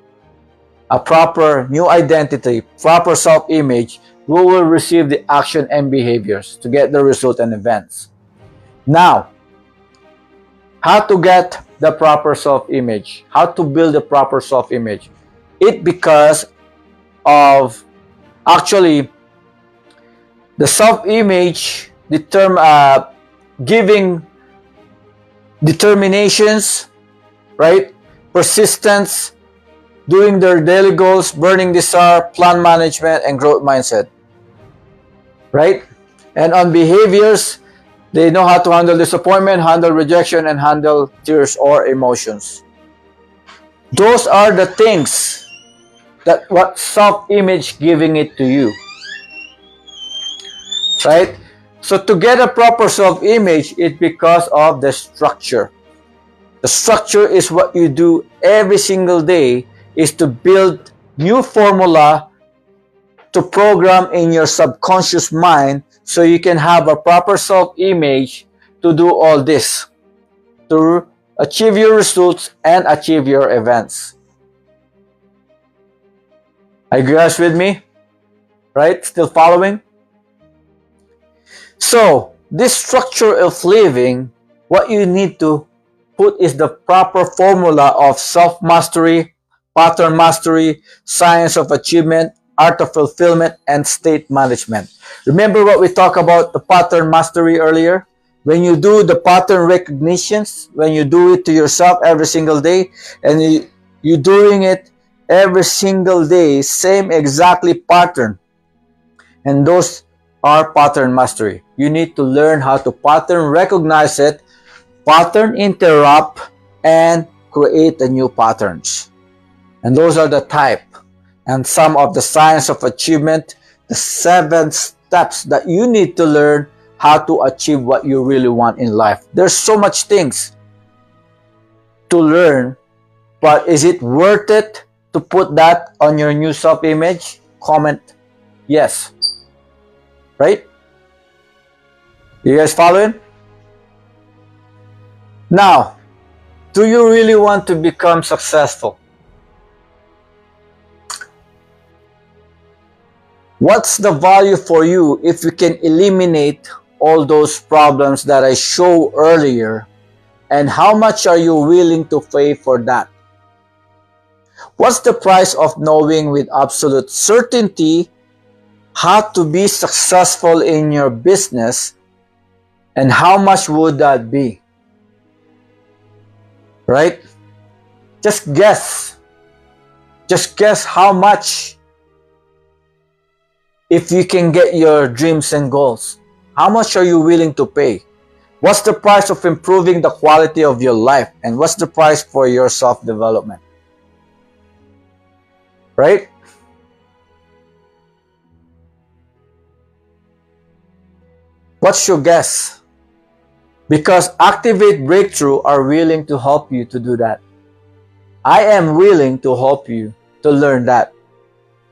a proper new identity, proper self-image, we will receive the action and behaviors to get the result and events. Now, how to get the proper self-image? How to build the proper self-image? It because of actually the self-image giving determinations, right? Persistence, doing their daily goals, burning desire, plan management, and growth mindset, right? And on behaviors, they know how to handle disappointment, handle rejection, and handle tears or emotions. Those are the things that what self-image giving it to you, right? So to get a proper self-image, it's because of the structure. The structure is what you do every single day, is to build new formula to program in your subconscious mind so you can have a proper self-image to do all this, to achieve your results and achieve your events. Are you guys with me? Right? Still following? So, this structure of living, what you need to put is the proper formula of self-mastery, pattern mastery, science of achievement, art of fulfillment, and state management. Remember what we talked about the pattern mastery earlier? When you do the pattern recognitions, when you do it to yourself every single day, and you're doing it every single day, same exactly pattern. And those are pattern mastery. You need to learn how to pattern recognize it, pattern interrupt, and create the new patterns. And those are the type and some of the science of achievement, the 7 steps that you need to learn how to achieve what you really want in life. There's so much things to learn, but is it worth it to put that on your new self-image? Comment yes. Right? You guys following? Now, do you really want to become successful? What's the value for you if you can eliminate all those problems that I showed earlier? And how much are you willing to pay for that? What's the price of knowing with absolute certainty how to be successful in your business, and how much would that be? Right? Just guess. Just guess how much, if you can get your dreams and goals. How much are you willing to pay? What's the price of improving the quality of your life? And what's the price for your self-development? Right? What's your guess? Because Activate Breakthrough are willing to help you to do that. I am willing to help you to learn that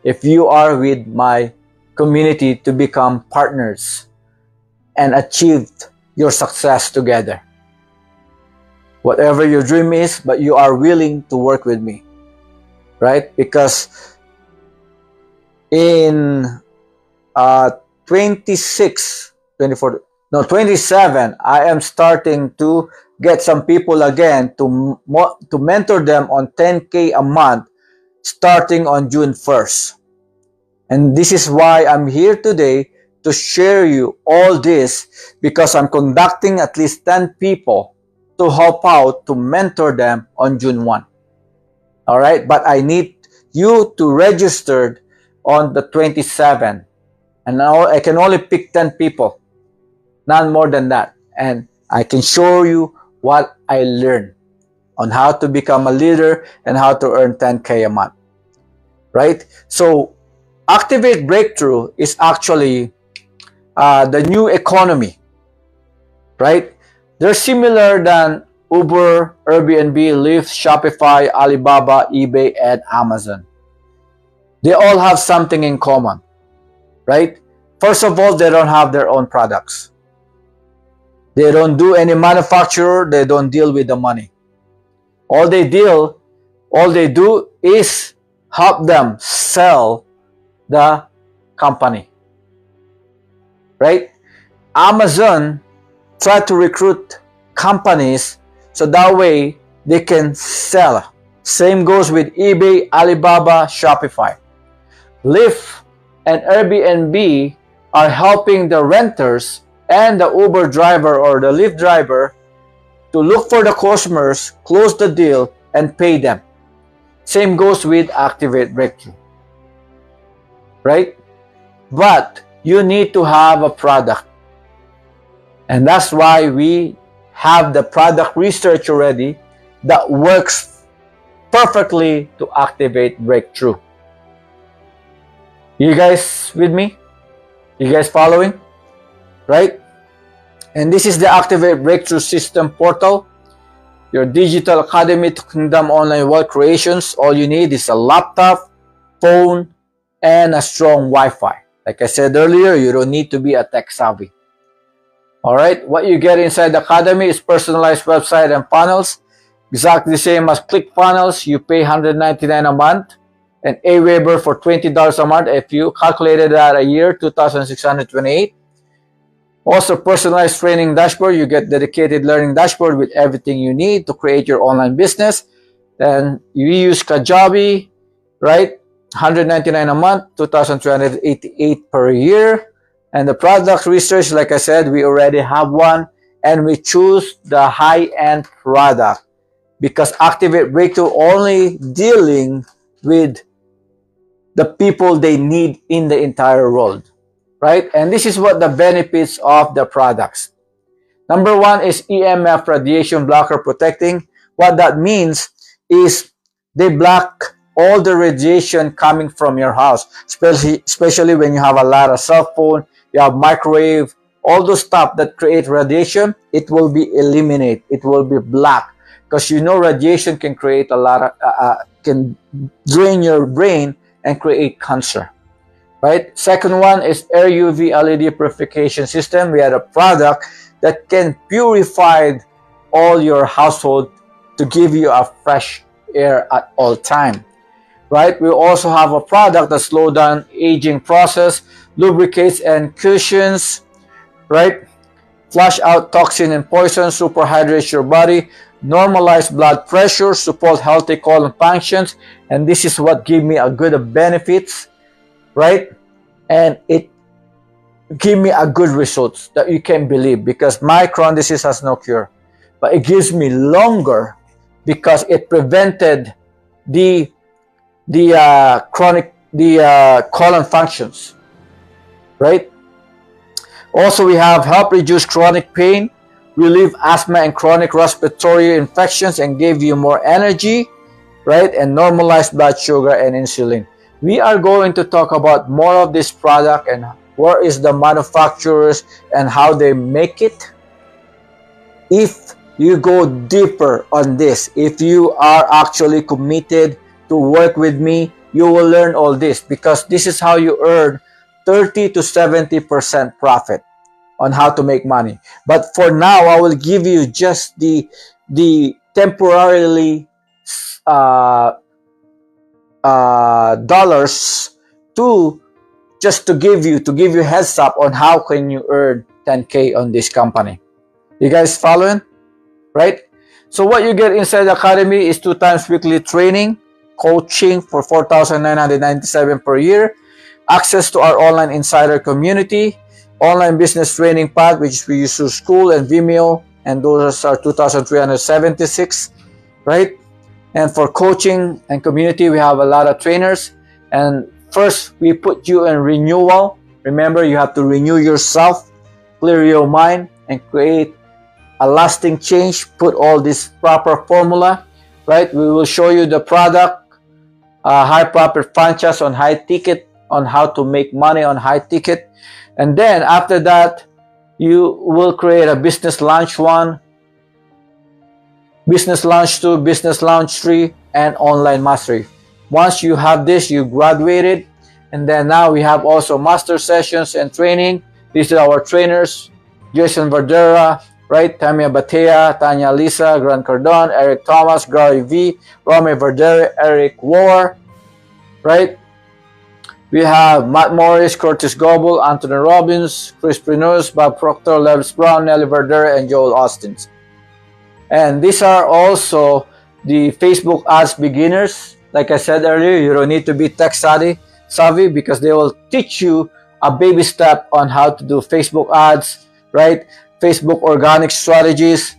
if you are with my community to become partners and achieve your success together. Whatever your dream is, but you are willing to work with me, right? Because in 27, I am starting to get some people again to mentor them on 10K a month starting on June 1st. And this is why I'm here today to share you all this, because I'm conducting at least 10 people to help out to mentor them on June 1. All right, but I need you to register on the 27th. And now I can only pick 10 people, none more than that. And I can show you what I learned on how to become a leader and how to earn 10K a month. Right? So Activate Breakthrough is actually the new economy, right? They're similar than Uber, Airbnb, Lyft, Shopify, Alibaba, eBay, and Amazon. They all have something in common, right? First of all, they don't have their own products. They don't do any manufacturer. They don't deal with the money. All they do is help them sell the company, right? Amazon try to recruit companies so that way they can sell. Same goes with eBay, Alibaba, Shopify. Lyft and Airbnb are helping the renters and the Uber driver or the Lyft driver to look for the customers, close the deal, and pay them. Same goes with Activate Breakthrough, right? But you need to have a product. And that's why we have the product research already that works perfectly to activate breakthrough. You guys with me? You guys following? Right? And this is the Activate Breakthrough System portal, your digital academy to kingdom online wealth creations. All you need is a laptop, phone, and a strong Wi-Fi. Like I said earlier, you don't need to be a tech savvy. All right, what you get inside the academy is personalized website and funnels, exactly the same as ClickFunnels. You pay $199 a month and Aweber for $20 a month. If you calculated that a year, $2,628. Also, personalized training dashboard. You get dedicated learning dashboard with everything you need to create your online business. Then you use Kajabi, right? $199 a month, $2,388 per year. And the product research, like I said, we already have one, and we choose the high-end product because Activate Breakthrough only dealing with the people they need in the entire world, right? And this is what the benefits of the products. Number one is EMF radiation blocker protecting. What that means is they block all the radiation coming from your house, especially when you have a lot of cell phone, you have microwave, all those stuff that create radiation, it will be eliminated. It will be blocked because you know radiation can create a lot of, can drain your brain and create cancer, right? Second one is Air UV LED purification system. We have a product that can purify all your household to give you a fresh air at all time, right? We also have a product that slows down aging process, lubricates and cushions, right? Flush out toxin and poison, super hydrates your body, normalize blood pressure, support healthy colon functions, and this is what give me a good benefits, right? And it give me a good results that you can believe because my Crohn's disease has no cure, but it gives me longer because it prevented the colon functions, right? Also, we have help reduce chronic pain, relieve asthma and chronic respiratory infections, and give you more energy, right? And normalize blood sugar and insulin. We are going to talk about more of this product and where is the manufacturers and how they make it. If you go deeper on this, if you are actually committed to work with me, you will learn all this because this is how you earn 30 to 70% profit on how to make money. But for now, I will give you just the temporarily dollars to give you heads up on how can you earn 10K on this company. You guys following? right? So what you get inside the academy is 2 times weekly training, coaching for 4,997 per year, access to our online insider community, online business training path, which we use through school and Vimeo, and those are 2,376, right? And for coaching and community, we have a lot of trainers. And first, we put you in renewal. Remember, you have to renew yourself, clear your mind, and create a lasting change. Put all this proper formula, right? We will show you the product, high profit franchise on high ticket, on how to make money on high ticket. And then after that, you will create a business launch 1, business launch 2, business launch 3, and online mastery. Once you have this, you graduated. And then now we have also master sessions and training. These are our trainers: Jason Verdera, right? Tamia Batea, Tanya Lisa, Grant Cardon, Eric Thomas, Gary V, Romy Verdera, Eric War, right? We have Matt Morris, Curtis Goebel, Anthony Robbins, Chris Prenus, Bob Proctor, Levis Brown, Nelly Verdera, and Joel Austin. And these are also the Facebook ads beginners. Like I said earlier, you don't need to be tech savvy because they will teach you a baby step on how to do Facebook ads, right? Facebook organic strategies,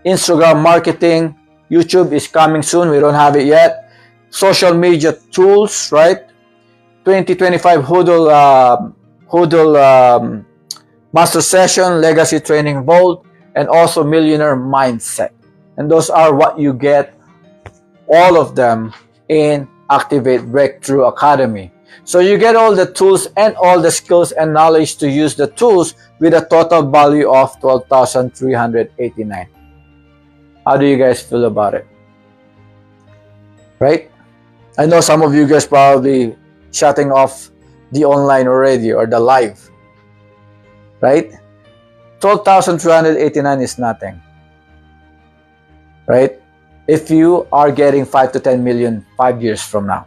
Instagram marketing, YouTube is coming soon. We don't have it yet. Social media tools, right? 2025 Hoodle Master Session, Legacy Training Vault, and also Millionaire Mindset. And those are what you get, all of them, in Activate Breakthrough Academy. So you get all the tools and all the skills and knowledge to use the tools with a total value of $12,389. How do you guys feel about it? Right? I know some of you guys probably shutting off the online already or the live. Right? 12,389 is nothing. Right? If you are getting 5 to 10 million 5 years from now.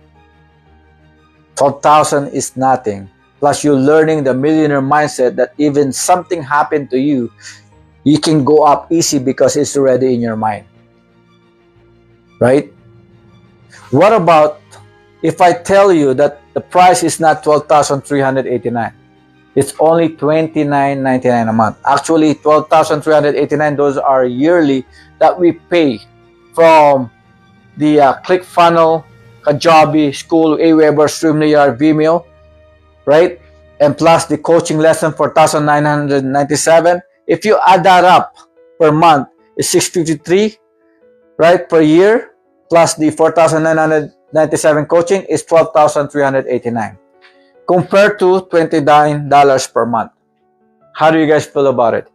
12,000 is nothing. Plus you're learning the millionaire mindset that even something happened to you, you can go up easy because it's already in your mind. Right? What about if I tell you that the price is not 12,389? It's only $29.99 a month. Actually, 12,389, those are yearly that we pay from the ClickFunnels, Kajabi, School, Aweber, StreamYard, Vimeo, right? And plus the coaching lesson for 1,997. If you add that up per month, it's $653, right, per year, plus the 4,997 coaching is $12,389. Compared to $29 per month. How do you guys feel about it?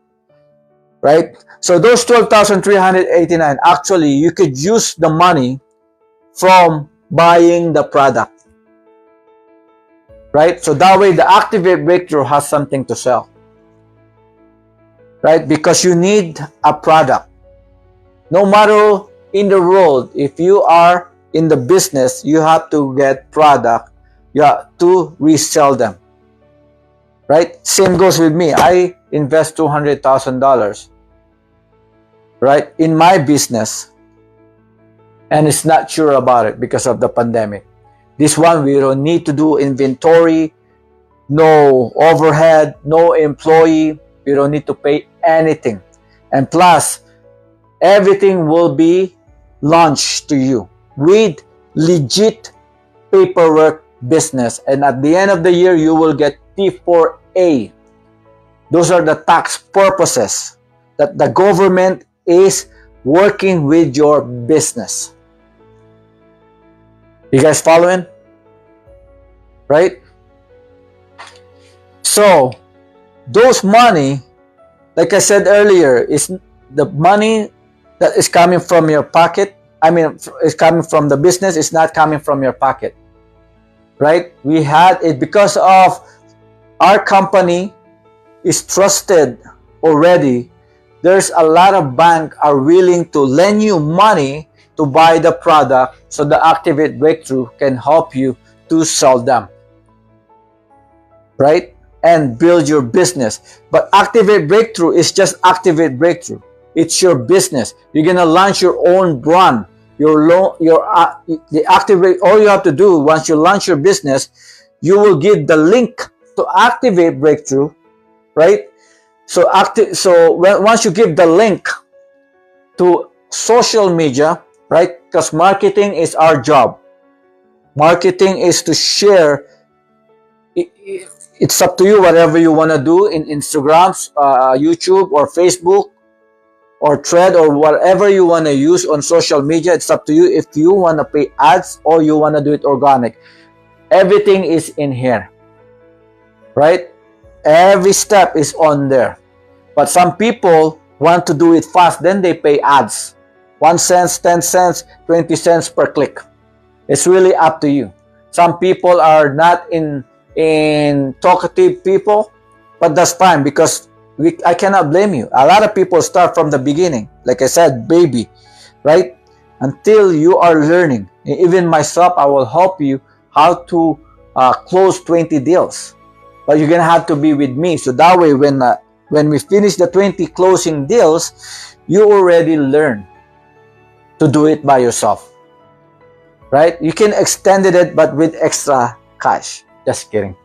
Right? So those 12,389, actually, you could use the money from buying the product. Right? So that way, the Activate Breakthrough has something to sell. Right? Because you need a product. No matter in the world, if you are in the business, you have to get product. You have to resell them. Right? Same goes with me. I invest $200,000, right, in my business, and it's not sure about it because of the pandemic. This one, we don't need to do inventory, no overhead, no employee. We don't need to pay anything. And plus, everything will be launched to you with legit paperwork business, and at the end of the year you will get T4A. Those are the tax purposes that the government is working with your business. You guys following? Right? So those money, like I said earlier, is the money that is coming from your pocket. I mean, it's coming from the business. It's not coming from your pocket. Right? We had it because of our company is trusted already. There's a lot of banks are willing to lend you money to buy the product, so the Activate Breakthrough can help you to sell them. Right? And build your business. But Activate Breakthrough is just Activate Breakthrough. It's your business. You're gonna launch your own brand. The activate. All you have to do once you launch your business, you will give the link to activate breakthrough, right? Once you give the link to social media, right? Because marketing is our job. Marketing is to share. It's up to you whatever you want to do in Instagram, YouTube, or Facebook, or Thread, or whatever you want to use on social media. It's up to you if you want to pay ads or you want to do it organic. Everything is in here, right? Every step is on there. But some people want to do it fast, then they pay ads. 1 cent, 10 cents, 20 cents per click. It's really up to you. Some people are not in talkative people, but that's fine because I cannot blame you. A lot of people start from the beginning, like I said, baby, right? Until you are learning. Even myself, I will help you how to close 20 deals. But you're gonna have to be with me, so that way when we finish the 20 closing deals, you already learn to do it by yourself, right? You can extend it, but with extra cash. Just kidding.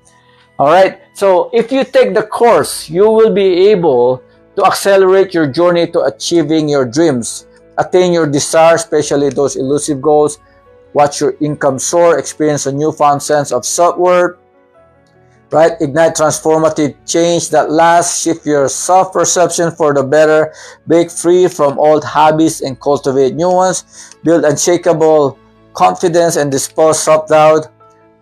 All right. So if you take the course, you will be able to accelerate your journey to achieving your dreams, attain your desires, especially those elusive goals, watch your income soar, experience a newfound sense of self-worth, right? Ignite transformative change that lasts, shift your self-perception for the better, break free from old habits and cultivate new ones, build unshakable confidence and dispel self-doubt,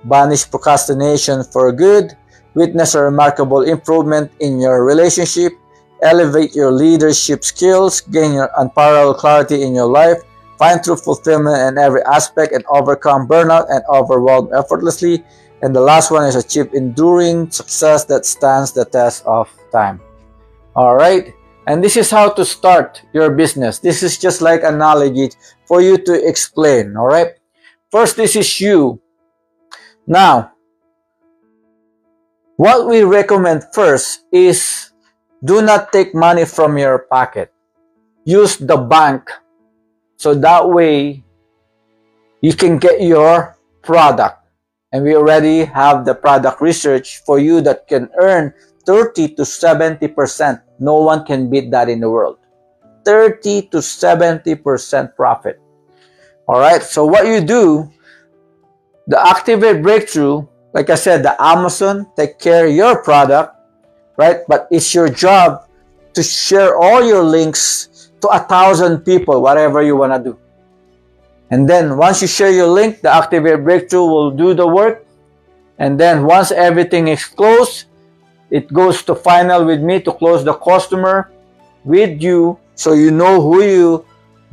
banish procrastination for good, witness a remarkable improvement in your relationship, elevate your leadership skills, gain your unparalleled clarity in your life, find true fulfillment in every aspect, and overcome burnout and overwhelm effortlessly. And the last one is achieve enduring success that stands the test of time. All right. And this is how to start your business. This is just like analogy for you to explain. All right. First, this is you. Now, what we recommend first is do not take money from your pocket. Use the bank so that way you can get your product. And we already have the product research for you that can earn 30 to 70%. No one can beat that in the world. 30 to 70% profit. All right. So what you do, the Activate Breakthrough, like I said, the Amazon take care of your product, right? But it's your job to share all your links to 1,000 people, whatever you want to do. And then once you share your link, the Activate Breakthrough will do the work. And then once everything is closed, it goes to final with me to close the customer with you, so you know who you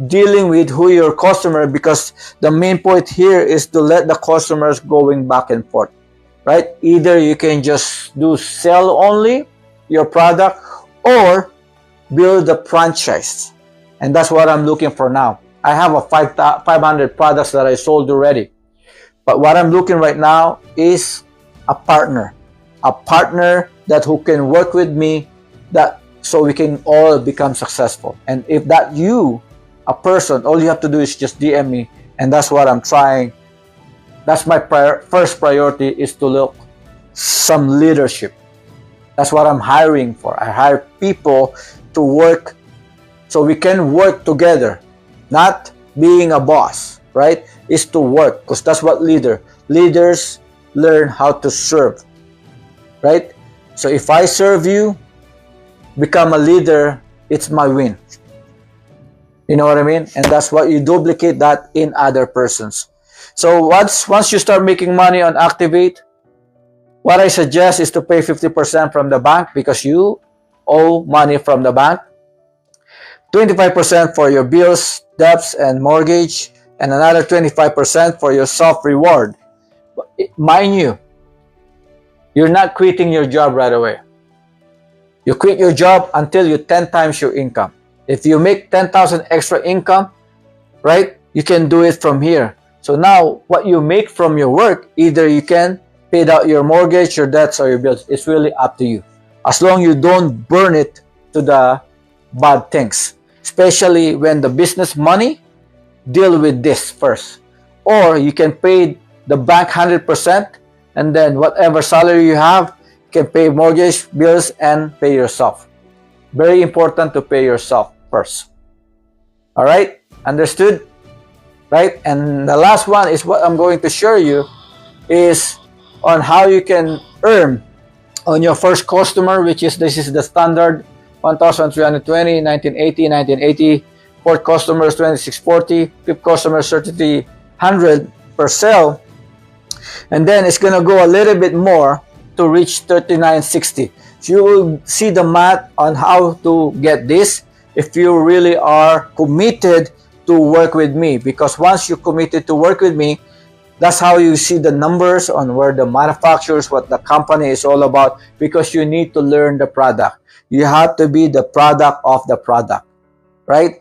dealing with, who your customer, because the main point here is to let the customers going back and forth, right? Either you can just do sell only your product or build a franchise. And that's what I'm looking for now. I have a 500 products that I sold already. But what I'm looking right now is a partner that who can work with me, that so we can all become successful. And if that you, a person, all you have to do is just DM me, and that's what I'm trying. That's my first priority, is to look some leadership. That's what I'm hiring for. I hire people to work so we can work together. Not being a boss, right? Is to work, because that's what leaders learn how to serve, right? So if I serve you, become a leader, it's my win. You know what I mean? And that's what you duplicate that in other persons. So once you start making money on Activate, what I suggest is to pay 50% from the bank, because you owe money from the bank. 25% for your bills, debts, and mortgage, and another 25% for your self-reward. Mind you, you're not quitting your job right away. You quit your job until you 10 times your income. If you make 10,000 extra income, right, you can do it from here. So now what you make from your work, either you can pay out your mortgage, your debts, or your bills. It's really up to you. As long as you don't burn it to the bad things. especially when the business money, deal with this first. Or you can pay the bank 100%, and then whatever salary you have, you can pay mortgage, bills, and pay yourself. Very important to pay yourself first. All right? Understood? Right? And the last one is what I'm going to show you is on how you can earn on your first customer, which is this is the standard 1,320, 1980, 1980. Fourth customer is 2640. Fifth customer is 3300 per sale. And then it's going to go a little bit more to reach 3960. So you will see the math on how to get this if you really are committed to work with me. Because once you're committed to work with me, that's how you see the numbers on where the manufacturers, what the company is all about, because you need to learn the product. You have to be the product of the product, right?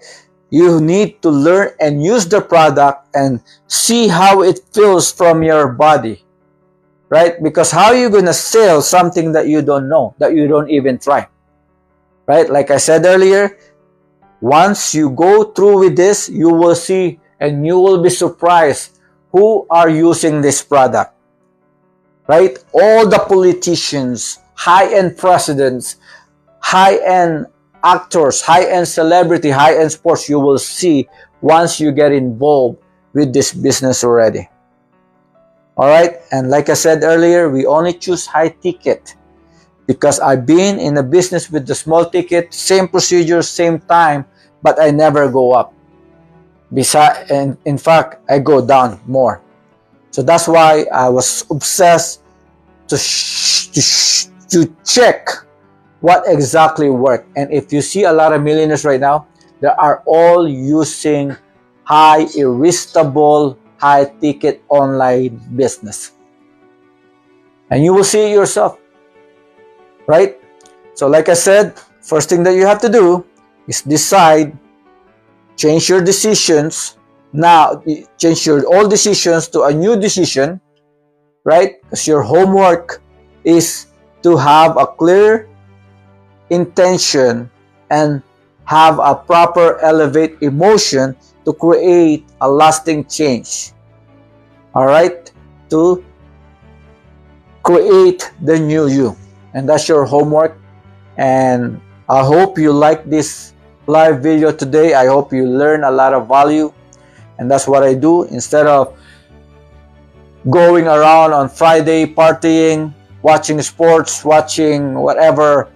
You need to learn and use the product and see how it feels from your body, right? Because how are you going to sell something that you don't know, that you don't even try, right? Like I said earlier, once you go through with this, you will see and you will be surprised who are using this product, right? All the politicians, high-end presidents, high-end actors, high-end celebrity, high-end sports, you will see once you get involved with this business already. All right? And like I said earlier, we only choose high ticket because I've been in a business with the small ticket, same procedure, same time, but I never go up. And in fact, I go down more. So that's why I was obsessed to check what exactly worked. And if you see a lot of millionaires right now, they are all using high irresistible, high ticket online business. And you will see it yourself, right? So like I said, first thing that you have to do is decide. Change your decisions now. Change your old decisions to a new decision, right? Because your homework is to have a clear intention and have a proper elevate emotion to create a lasting change. All right? To create the new you. And that's your homework. And I hope you like this live video today. I hope you learn a lot of value, and that's what I do. Instead of going around on Friday partying, watching sports, watching whatever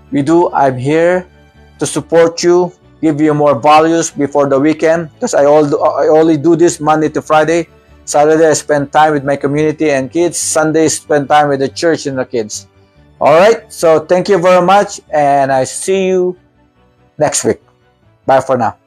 we do, I'm here to support you, give you more values before the weekend, because I only do this Monday to Friday. Saturday I spend time with my community and kids. Sunday spend time with the church and the kids. All right, so thank you very much, and I see you next week. Bye for now.